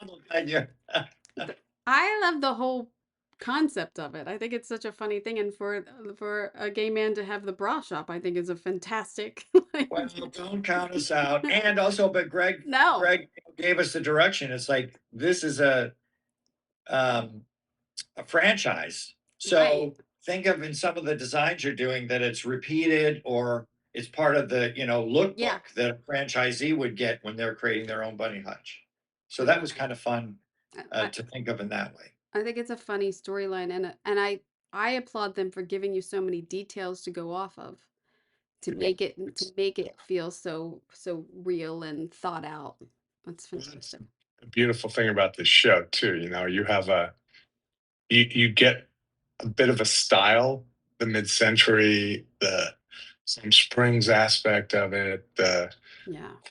I love the whole concept of it. I think it's such a funny thing, and for a gay man to have the bra shop, I think is a fantastic. Well, don't count us out. And also, but Greg gave us the direction. It's like this is a franchise. So think of in some of the designs you're doing that it's repeated or it's part of the lookbook that a franchisee would get when they're creating their own Bunny Hutch. So that was kind of fun to think of in that way. I think it's a funny storyline, and I applaud them for giving you so many details to go off of to make it feel so real and thought out. That's fantastic. The beautiful thing about this show too, you have you get a bit of a style, the mid-century, some Springs aspect of it, the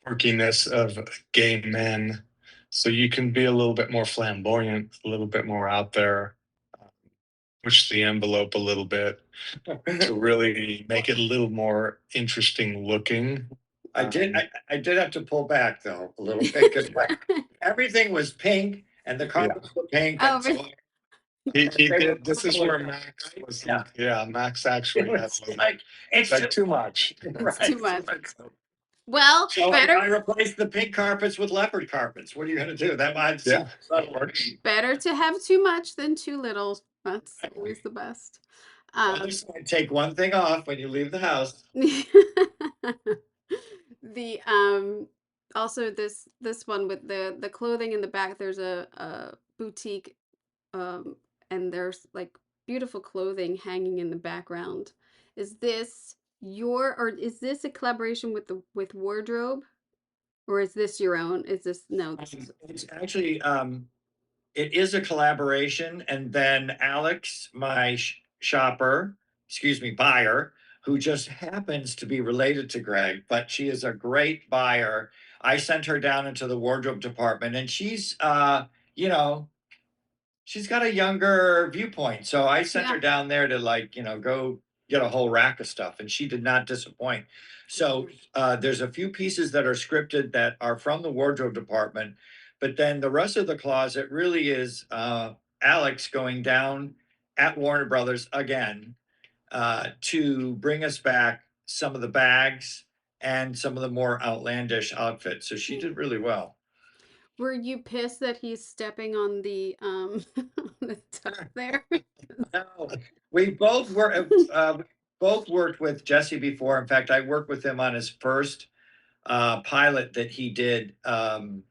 quirkiness of gay men. So you can be a little bit more flamboyant, a little bit more out there, push the envelope a little bit to really make it a little more interesting looking. I did have to pull back though a little bit because everything was pink and the carpets were pink. Oh, so he did. This is where Max was. Max actually had it's too much. Right. Too much. Well, So better I replaced the pink carpets with leopard carpets. What are you going to do? That might Yeah, that works. better to have too much than too little. That's always the best. Take one thing off when you leave the house. The also this one with the clothing in the back, there's a boutique, um and there's like beautiful clothing hanging in the background. Is this your, or is this a collaboration with the with wardrobe, or is this your own? Is this, no, this is, It's actually it is a collaboration, and then Alex, my shopper, excuse me, buyer, who just happens to be related to Greg, but she is a great buyer. I sent her down into the wardrobe department, and she's you know, she's got a younger viewpoint. So I sent her yeah. down there to, like, go get a whole rack of stuff, and she did not disappoint. So there's a few pieces that are scripted that are from the wardrobe department, but then the rest of the closet really is Alex going down at Warner Brothers again to bring us back some of the bags and some of the more outlandish outfits. So she did really well. Were you pissed that he's stepping on the the tuck there? No, we both were both worked with Jesse before. In fact, I worked with him on his first pilot that he did in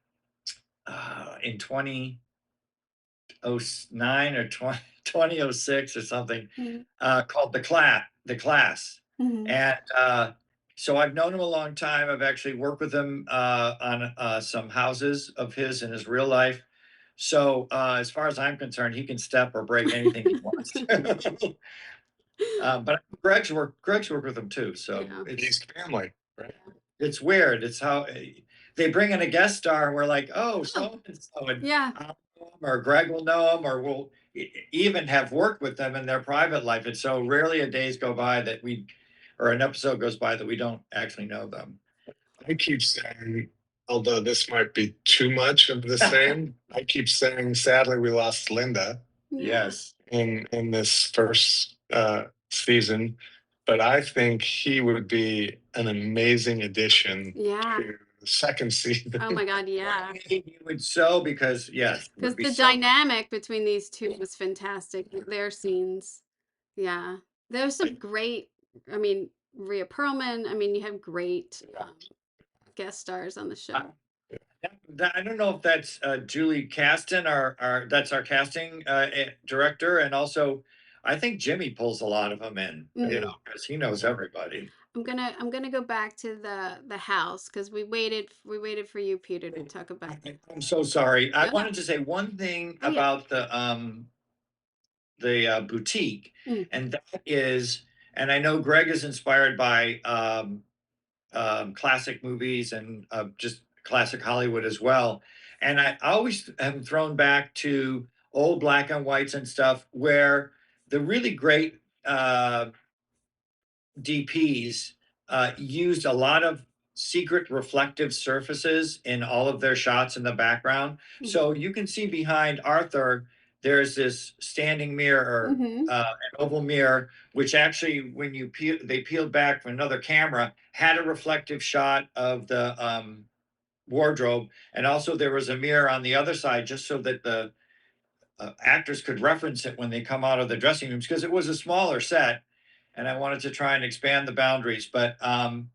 2009 or 2006 or something, Mhm. called the class. Mhm. And so I've known him a long time. I've actually worked with him on some houses of his in his real life. So as far as I'm concerned, he can step or break anything he wants to. But Greg's worked with him too, so Yeah. He's family, right? it's weird. It's how they bring in a guest star, and we're like, oh, so and so, and Yeah. I'll know him, or Greg will know him, or we'll even have worked with them in their private life. And so rarely a days go by that or an episode goes by that we don't actually know them. I keep saying, although this might be too much of the same, I keep saying, sadly, we lost Linda Yeah. Yes. in this first season, but I think he would be an amazing addition Yeah. to the second season. Oh my God, yeah. You would so, because yes, it Because would be the so. dynamic between these two was fantastic. Their scenes. Yeah. There's some great, I mean, Rhea Perlman. I mean, you have great guest stars on the show. I don't know if that's Julie Caston, our that's our casting director, and also I think Jimmy pulls a lot of them in, Mhm. because he knows everybody. I'm gonna go back to the house because we waited for you, Peter, to talk about. I'm so sorry. I No, no. wanted to say one thing Oh yeah. about the boutique, Mm. and that is, and I know Greg is inspired by classic movies and just classic Hollywood as well. And I always am thrown back to old black and whites and stuff where the really great DPs used a lot of secret reflective surfaces in all of their shots in the background. Mhm. So you can see behind Arthur, there's this standing mirror, Mhm. an oval mirror, which actually, when they peeled back from another camera, had a reflective shot of the wardrobe. And also there was a mirror on the other side just so that the actors could reference it when they come out of the dressing rooms, because it was a smaller set and I wanted to try and expand the boundaries. But I'm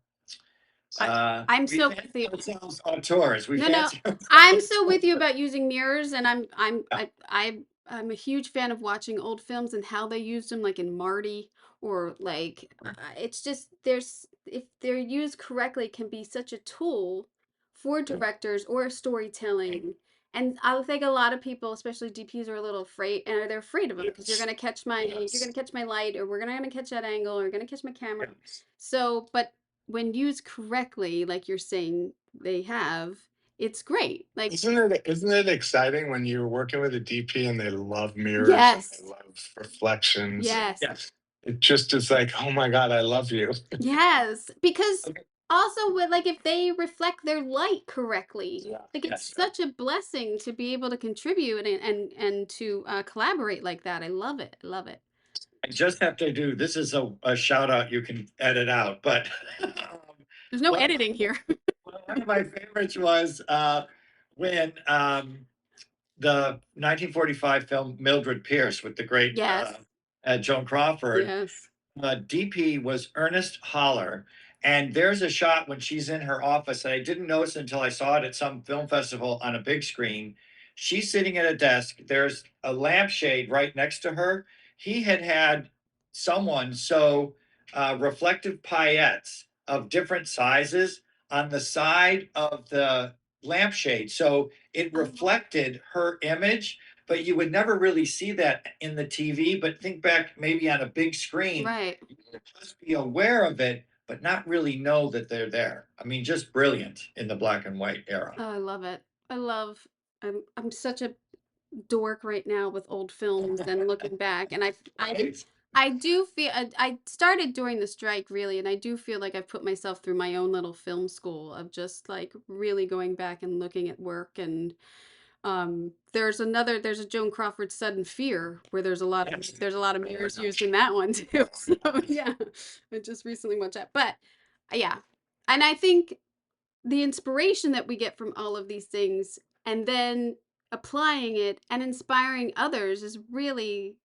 we so with fancy you. ourselves auteurs. We No, fancy I'm ourselves. so with you about using mirrors, and Yeah. I'm a huge fan of watching old films and how they used them, like in Marty, or like it's just there's, if they're used correctly, can be such a tool for directors or storytelling. And I think a lot of people, especially DPs, are a little afraid, and they're afraid of them because Yes. you're gonna catch my light, or we're gonna catch that angle, or you're gonna catch my camera. Yes. So, but when used correctly, like you're saying they have, it's great. Like, Isn't it exciting when you're working with a DP and they love mirrors and they yes, love reflections? yes, Yes. It just is like, oh my God, I love you. yes. Because Okay. also with, like, if they reflect their light correctly, Yeah. like it's Yes. such a blessing to be able to contribute and to collaborate like that. I love it. I love it. I just have to do this is a shout out you can edit out, but There's no Well, editing here. one of my favorites was when the 1945 film Mildred Pierce with the great Yes. Joan Crawford. Yes. DP was Ernest Haller. And there's a shot when she's in her office that I didn't notice until I saw it at some film festival on a big screen. She's sitting at a desk. There's a lampshade right next to her. He had someone sew reflective paillettes of different sizes on the side of the lampshade. So it reflected her image, but you would never really see that in the TV. But think back maybe on a big screen, Right. you would just be aware of it, but not really know that they're there. I mean, just brilliant in the black and white era. Oh, I love it. I'm such a dork right now with old films and looking back, and Right? I do feel I started during the strike really, and I do feel like I've put myself through my own little film school of just like really going back and looking at work. And there's a Joan Crawford Sudden Fear where Yes. there's a lot of mirrors used in that one too. So yeah, I just recently watched that. But yeah, and I think the inspiration that we get from all of these things and then applying it and inspiring others is really,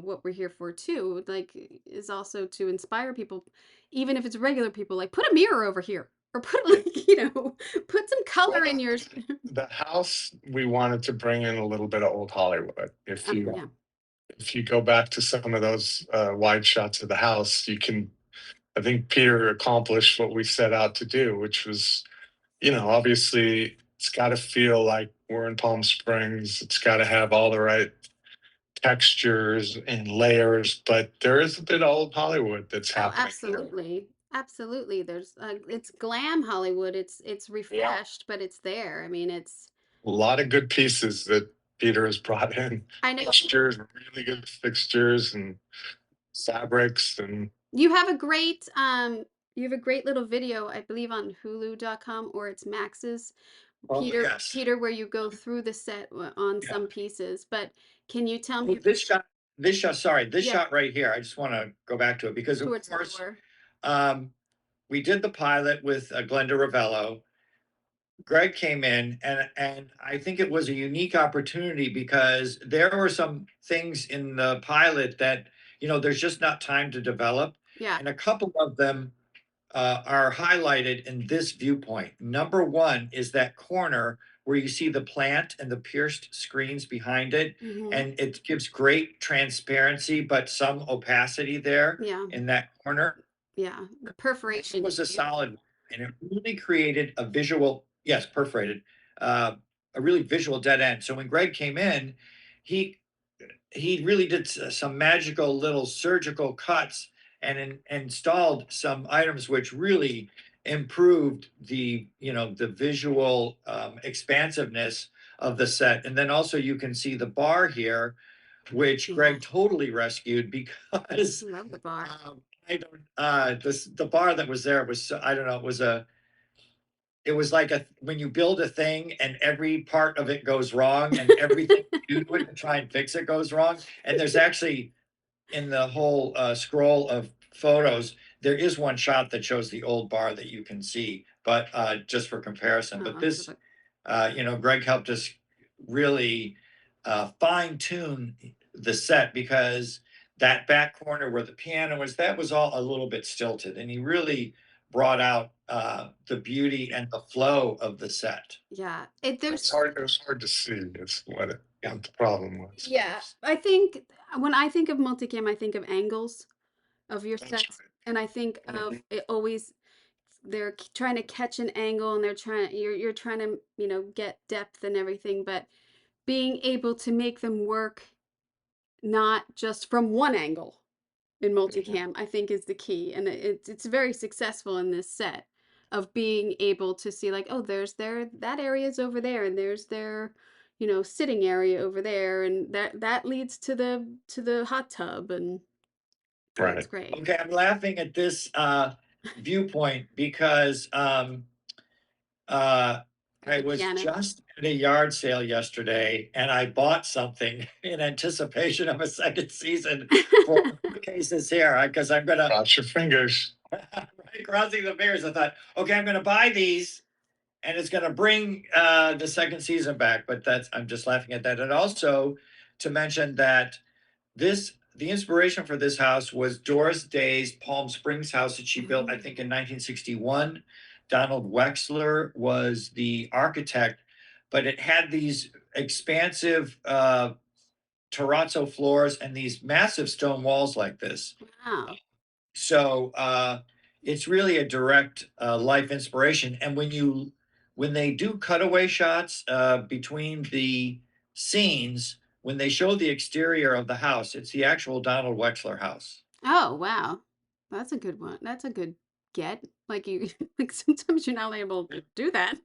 what we're here for too, like, is also to inspire people, even if it's regular people, like put a mirror over here or put like, put some color in your The house, we wanted to bring in a little bit of old Hollywood. yeah. If you go back to some of those wide shots of the house, I think Peter accomplished what we set out to do, which was, obviously it's got to feel like we're in Palm Springs. It's got to have all the right textures and layers, but there is a bit of old Hollywood that's Oh, happening. absolutely. Absolutely. There's it's glam Hollywood. It's refreshed, but it's there. I mean, it's A lot of good pieces that Peter has brought in. I know Fixtures, really good fixtures and fabrics and you have a great little video, I believe on hulu.com or it's Max's. Yes. Peter, where you go through the set on Yeah. some pieces. But can you tell Well, me this Yeah. shot right here, I just want to go back to it because of towards the course, door? we did the pilot with Glenda Ravello. Greg came in and I think it was a unique opportunity because there were some things in the pilot that, there's just not time to develop. Yeah. And a couple of them are highlighted in this viewpoint. Number one is that corner where you see the plant and the pierced screens behind it. Mhm. And it gives great transparency, but some opacity there Yeah. in that corner. Yeah. The It perforation. was a solid, and it really created a visual, yes, perforated, a really visual dead end. So when Greg came in, he he really did some magical little surgical cuts and installed some items which really improved the visual expansiveness of the set. And then also you can see the bar here, which Greg totally rescued because I love the bar. I don't the bar that was there was I don't know, it was like when you build a thing and every part of it goes wrong and everything you do to it to try and fix it goes wrong. And there's actually in the whole scroll of photos, there is one shot that shows the old bar that you can see, but just for comparison. But this, Greg helped us really fine tune the set because that back corner where the piano was, that was all a little bit stilted, and he really brought out the beauty and the flow of the set. Yeah. It was hard to see. It's what the problem was. Yeah. I think when I think of multicam, I think of angles of your That's sets. right. And I think of it always they're trying to catch an angle and you're trying to, get depth and everything, but being able to make them work not just from one angle in multicam, I think is the key. And it's very successful in this set of being able to see like, oh, that area's over there and there's their, sitting area over there and that leads to the hot tub and Right. it's great. Okay, I'm laughing at this viewpoint because I was just at a yard sale yesterday and I bought something in anticipation of a second season for cases here because I'm gonna Cross your fingers. right, crossing the fingers. I thought, okay, I'm going to buy these and it's going to bring the second season back. But I'm just laughing at that. And also to mention that the inspiration for this house was Doris Day's Palm Springs house that she built, I think, in 1961. Donald Wexler was the architect, but it had these expansive terrazzo floors and these massive stone walls like this. Wow. So it's really a direct life inspiration. And when they do cutaway shots between the scenes, when they show the exterior of the house, it's the actual Donald Wexler house. Oh, wow. That's a good one. That's a good get. Like you like sometimes you're not able to do that.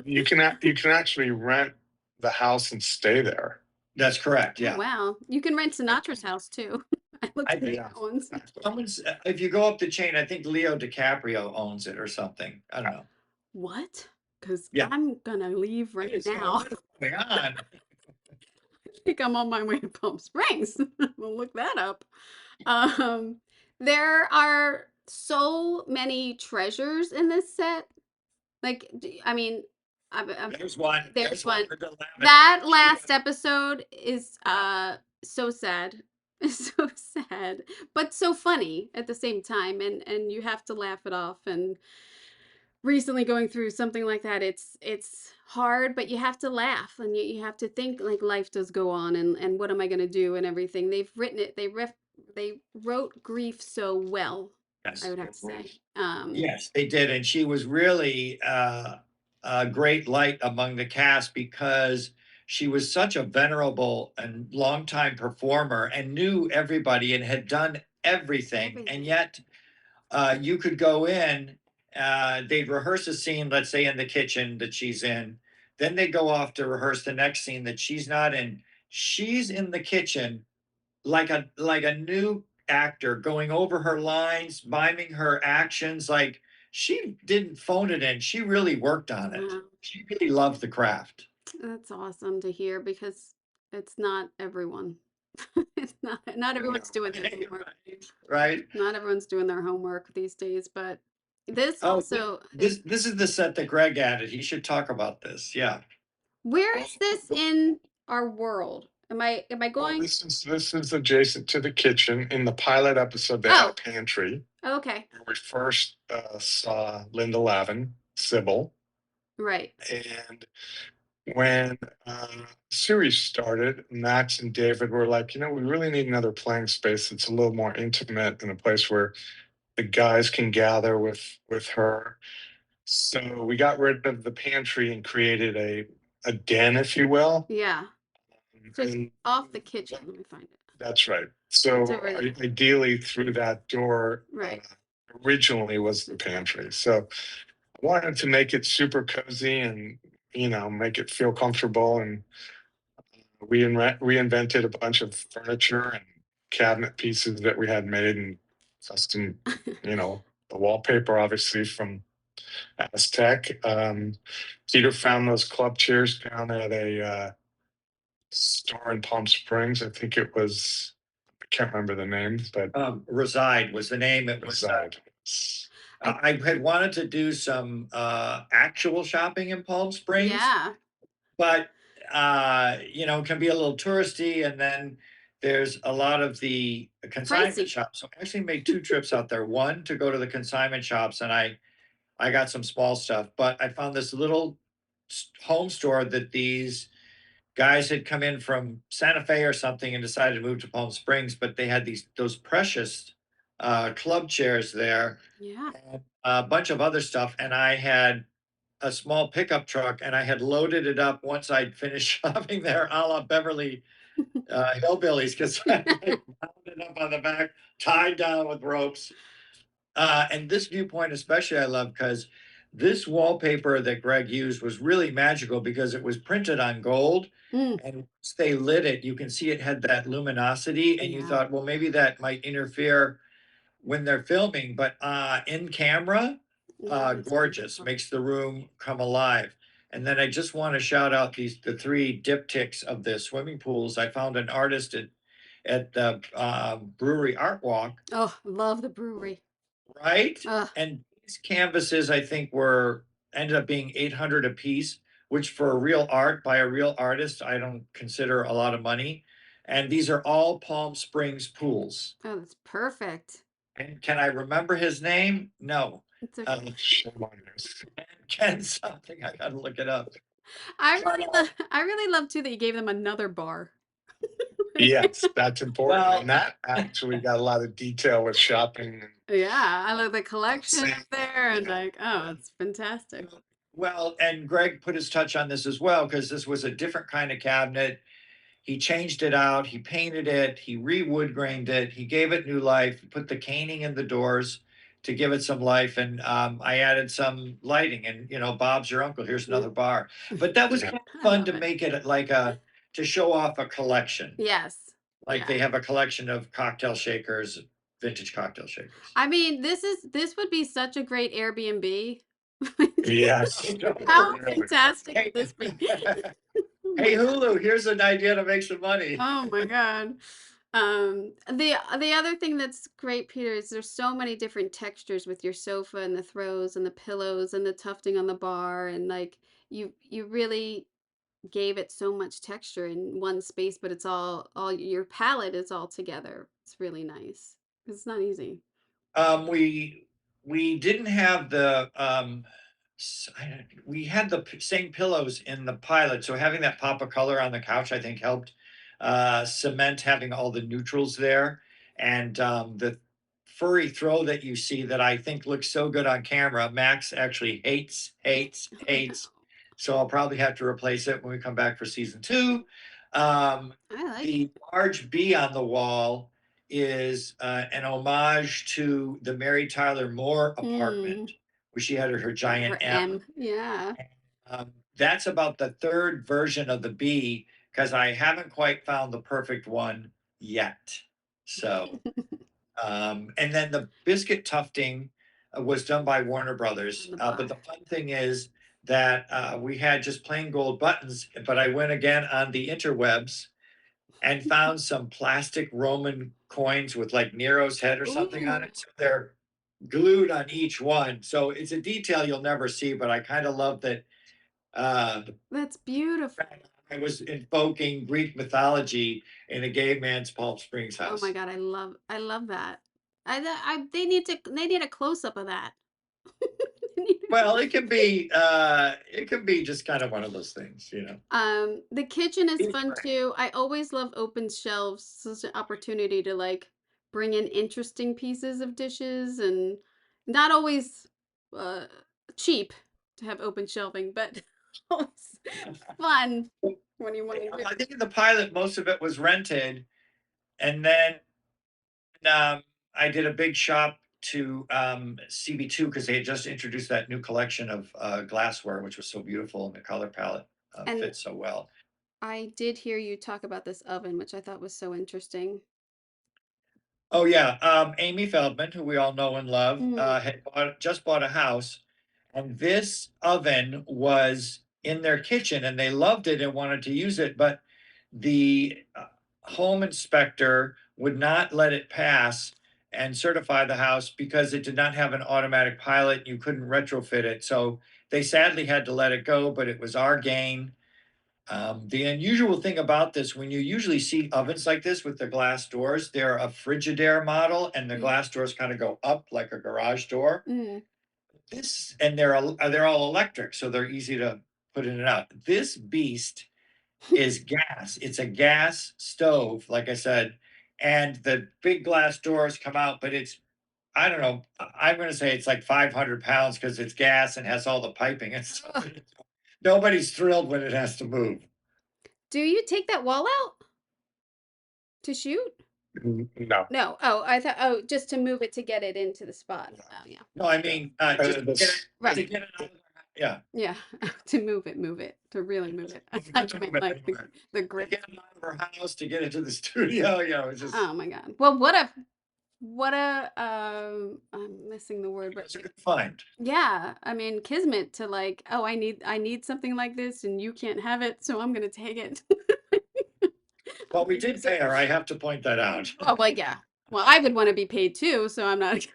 You can actually rent the house and stay there. That's correct. Oh, Yeah. wow. You can rent Sinatra's house too. I looked at Yeah. that ones. If you go up the chain, I think Leo DiCaprio owns it or something. I don't know. What? Because Yeah. I'm gonna leave right now. What's going on? I think I'm on my way to Palm Springs. We'll look that up. There are so many treasures in this set. Like, I mean, There's one. there's one. for the lemon. That last episode is so sad. So sad, but so funny at the same time, and you have to laugh it off. And recently going through something like that, it's hard, but you have to laugh, and you have to think like life does go on, and what am I going to do and everything. They've written it. They wrote grief so well. Yes. I would have to say. Yes, they did. And she was really a great light among the cast because she was such a venerable and longtime performer and knew everybody and had done everything. And yet you could go in, they'd rehearse a scene, let's say in the kitchen that she's in. Then they go off to rehearse the next scene that she's not in. She's in the kitchen like a new actor going over her lines, miming her actions. Like she didn't phone it in. She really worked on it. Wow. She really loved the craft. That's awesome to hear because it's not everyone. It's not everyone's doing their homework. Right? Not everyone's doing their homework these days, but this Oh, also this is the set that Greg added. He should talk about this. Yeah. where is this in our world? Am I Well, going? this is adjacent to the kitchen. In the pilot episode, they had Oh. a pantry Okay. where we first saw Linda Lavin, Sybil, Right. and when series started, Max and David were like, we really need another playing space that's a little more intimate and a place where the guys can gather with her. So we got rid of the pantry and created a den, if you will. Yeah. So it's And off the kitchen. Let me find it. that's right. So It's over there. ideally, through that door, Right. originally was the pantry. So I wanted to make it super cozy and make it feel comfortable. And we reinvented a bunch of furniture and cabinet pieces that we had made and custom, the wallpaper, obviously from Aztec. Peter found those club chairs down at a store in Palm Springs. I think it was, I can't remember the name, but Reside was the name. It was. Reside. I had wanted to do some actual shopping in Palm Springs. Yeah. But it can be a little touristy, and then there's a lot of the consignment Pricey. shops. So I actually made 2 trips out there. One to go to the consignment shops, and I got some small stuff, but I found this little home store that these guys had come in from Santa Fe or something and decided to move to Palm Springs, but they had those precious club chairs there. Yeah. And a bunch of other stuff, and I had a small pickup truck, and I had loaded it up once I'd finished shopping there, a la Beverly Hillbillies, because I wound it up on the back, tied down with ropes. And this viewpoint, especially, I love because this wallpaper that Greg used was really magical because it was printed on gold. Mm. And once they lit it, you can see it had that luminosity. And you Yeah. thought, well, maybe that might interfere when they're filming, but in camera, Yeah, it's gorgeous, beautiful. makes the room come alive. And then I just want to shout out the 3 diptychs of the swimming pools. I found an artist at the brewery Art Walk, Oh, love the brewery. right? Ugh. And These canvases, I think, were ended up being 800 a piece, which for a real art by a real artist, I don't consider a lot of money. And these are all Palm Springs pools. Oh, that's perfect. And can I remember his name? No. It's okay. Shame on us. Ken something. I gotta look it up. I really love too that you gave them another bar. Yes, that's important. Well, And that actually got a lot of detail with shopping. Yeah, I love the collection Same. up there and like, oh, it's fantastic. well, and Greg put his touch on this as well because this was a different kind of cabinet. He changed it out, he painted it, he re-wood grained it, he gave it new life, he put the caning in the doors to give it some life, and I added some lighting. And Bob's your uncle. Here's another bar. But that was Yeah. kind of I fun love to it. make it like to show off a collection. Yes. Like Yeah. they have a collection of cocktail shakers, vintage cocktail shakers. I mean, this would be such a great Airbnb. Yes. How Really. fantastic Hey, would this be? Oh hey my God. Hulu, here's an idea to make some money. Oh my God. The other thing that's great, Peter, is there's so many different textures with your sofa and the throws and the pillows and the tufting on the bar, and like you really gave it so much texture in one space, but it's all your palette is all together. It's really nice. It's not easy. We didn't have the we had the same pillows in the pilot, so having that pop of color on the couch, I think, helped cement having all the neutrals there. And the furry throw that you see that I think looks so good on camera, Max actually hates, hates, Oh no. hates. So I'll probably have to replace it when we come back for season two. Um, I like it. the large bee on the wall is an homage to the Mary Tyler Moore apartment, Mm. where she had her giant Her M. M. Yeah. That's about the third version of the bee because I haven't quite found the perfect one yet. So, and then the biscuit tufting was done by Warner Brothers. On the But bar. the fun thing is that we had just plain gold buttons, but I went again on the interwebs and found some plastic Roman coins with like Nero's head or something on Ooh, it. So they're glued on each one. So it's a detail you'll never see, but I kind of love that that's beautiful. I was invoking Greek mythology in a gay man's Palm Springs Oh my house. God, I love that. They need a close up of that. They need a Well, close-up. it can be just kind of one of those things. The kitchen is fun too. I always love open shelves. Such an opportunity to like bring in interesting pieces of dishes and not always uh cheap to have open shelving, but always fun when you want to do. I think in the pilot, most of it was rented, and then I did a big shop to CB2 because they had just introduced that new collection of glassware, which was so beautiful, and the color palette And fits so well. I did hear you talk about this oven, which I thought was so interesting. Oh yeah, Amy Feldman, who we all know and love, Mm. just bought a house, and this oven was in their kitchen, and they loved it and wanted to use it, but the home inspector would not let it pass and certify the house because it did not have an automatic pilot. You couldn't retrofit it, so they sadly had to let it go. But it was our gain. The unusual thing about this, when you usually see ovens like this with the glass doors, they're a Frigidaire model, and the Mm. glass doors kind of go up like a garage door. Mm. This, and they're all electric, so they're easy to put in and out. This beast is gas. It's a gas stove, like I said, and the big glass doors come out, but it's I don't know. I'm going to say it's like 500 pounds because it's gas and has all the piping and stuff. Ugh. Nobody's thrilled when it has to move. Do you take that wall out to shoot? No. No. Oh, I thought. Oh, just to move it to get it into the spot. Oh, yeah. No, I mean, just to get it, Right. to get it out of the, yeah. Yeah. To move it, to really move it. I thought you meant like the To grip. get it out of her house, to get it to the studio, it's just, Oh my God. Well, what a I'm missing the word, but it's a good find. yeah, I mean kismet to like, oh, I need something like this and you can't have it, so I'm gonna take it. Well, we did pay her. I have to point that out. Oh, well, yeah. Well, I would want to be paid too, so I'm not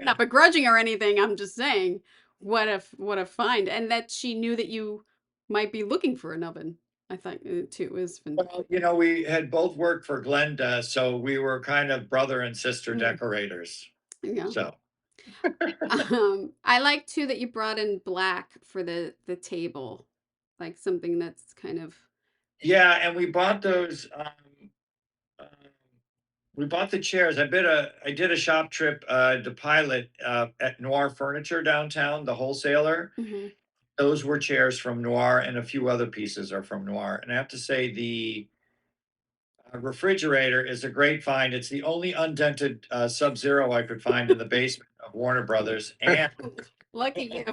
not begrudging or anything. I'm just saying, what a find, and that she knew that you might be looking for an oven. I thought too was Well, we had both worked for Glenda, so we were kind of brother and sister decorators. yeah. So I like too that you brought in black for the table, like something that's kind of yeah, and we bought those. Um, we bought the chairs. I did a shop trip to pilot at Noir Furniture downtown, the wholesaler. mhm. Those were chairs from Noir, and a few other pieces are from Noir. And I have to say, the refrigerator is a great find. It's the only undented Sub-Zero I could find in the basement of Warner Brothers. And Lucky you.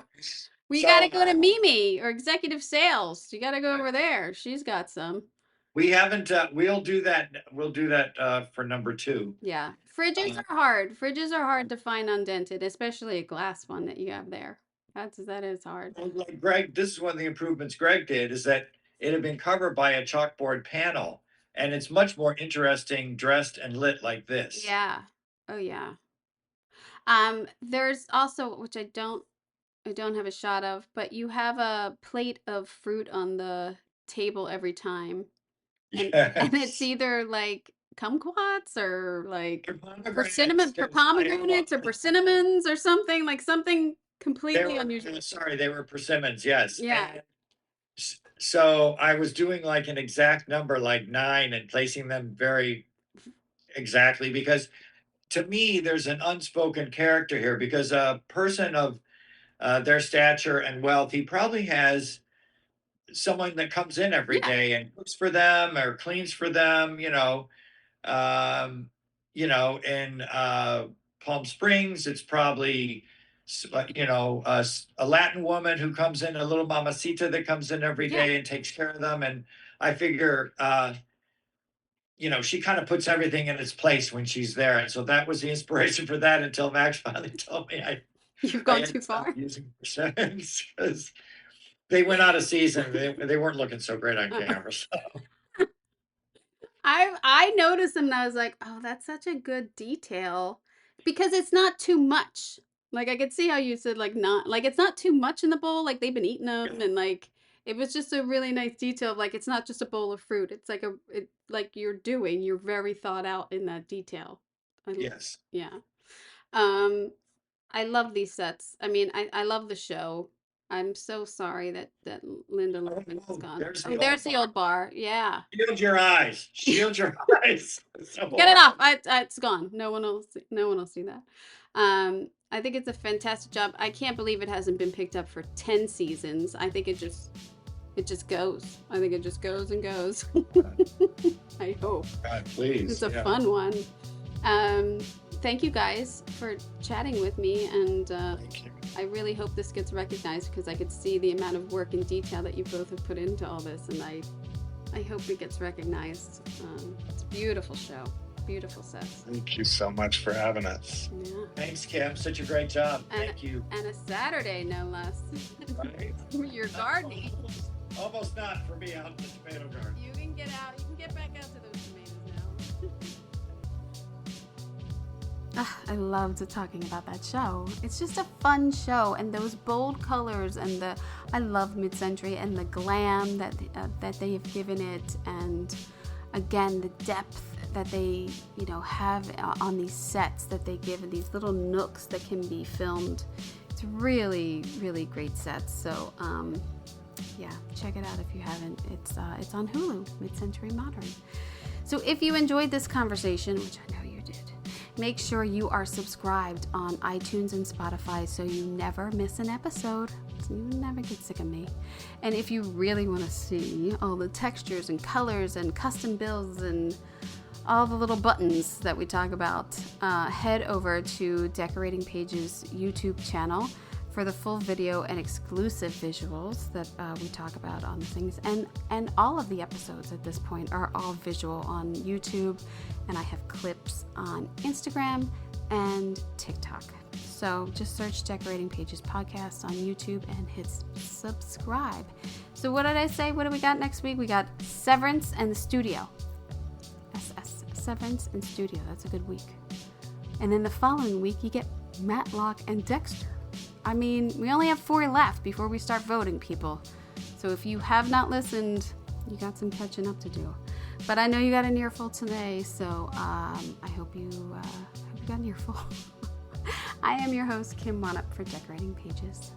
We so gotta go to Mimi or executive sales. You gotta go over there. She's got some. we haven't. We'll do that. We'll do that for number 2. Yeah. Fridges are hard. Fridges are hard to find undented, especially a glass one that you have there. That is hard. Well, like Greg, this is one of the improvements Greg did, is that it had been covered by a chalkboard panel, and it's much more interesting dressed and lit like this. Yeah. Oh yeah. There's also, which I don't have a shot of, but you have a plate of fruit on the table every time. And it's Yes. either like kumquats or like They're pomegranates or persimmons or something, like something completely unusual. Sorry, they were persimmons, yes. Yeah. And so I was doing like an exact number, like 9, and placing them very exactly, because to me, there's an unspoken character here, because a person of their stature and wealth, he probably has someone that comes in every Yeah. day and cooks for them or cleans for them, um, in Palm Springs, it's probably a Latin woman who comes in, a little mamacita that comes in every Yeah. day and takes care of them. And I figure, she kind of puts everything in its place when she's there. And so that was the inspiration for that, until Max finally told me You've I gone had too to stop far. using persimmons, because they went out of season. They weren't looking so great on camera. So. I noticed them and I was like, oh, that's such a good detail because it's not too much. Like I could see how you said like not like it's not too much in the bowl. Like they've been eating them and like it was just a really nice detail of like it's not just a bowl of fruit. It's like like you're very thought out in that detail. Yes. Yeah. Um, I love these sets. I mean, I love the show. I'm so sorry that Linda Lerman is gone. There's the old bar. Yeah. Shield your eyes. Shield your eyes. Get it off. It's gone. No one will see, no one will see that. I think it's a fantastic job. I can't believe it hasn't been picked up for 10 seasons. I think it just goes. I think it just goes and goes. I hope. God, please. It's a fun one. Thank you guys for chatting with me, and I really hope this gets recognized because I could see the amount of work and detail that you both have put into all this, and I hope it gets recognized. It's a beautiful show, beautiful sets. Thank you so much for having us. Yeah. Thanks, Kim. Such a great job. Thank you. And a Saturday, no less. Right? You're gardening. Almost not for me out in the tomato garden. You can get out. You can get back out to those tomatoes now. I loved talking about that show. It's just a fun show, and those bold colors, and I love mid-century and the glam that they have given it, and again the depth that they have on these sets that they give in these little nooks that can be filmed. It's really, really great sets. So yeah, check it out if you haven't. It's on Hulu, Mid-Century Modern. So if you enjoyed this conversation, which I know you did, make sure you are subscribed on iTunes and Spotify so you never miss an episode. So you never get sick of me. And if you really want to see all the textures and colors and custom builds and all the little buttons that we talk about, head over to Decorating Page's YouTube channel for the full video and exclusive visuals that we talk about on things. And all of the episodes at this point are all visual on YouTube, and I have clips on Instagram and TikTok. So just search Decorating Pages Podcast on YouTube and hit subscribe. So what did I say? What do we got next week? We got Severance and the Studio. Severance and Studio. That's a good week. And then the following week, you get Matlock and Dexter. I mean, we only have 4 left before we start voting, people. So if you have not listened, you got some catching up to do. But I know you got an earful today, so I hope you got an earful. I am your host, Kim Wannop for Decorating Pages.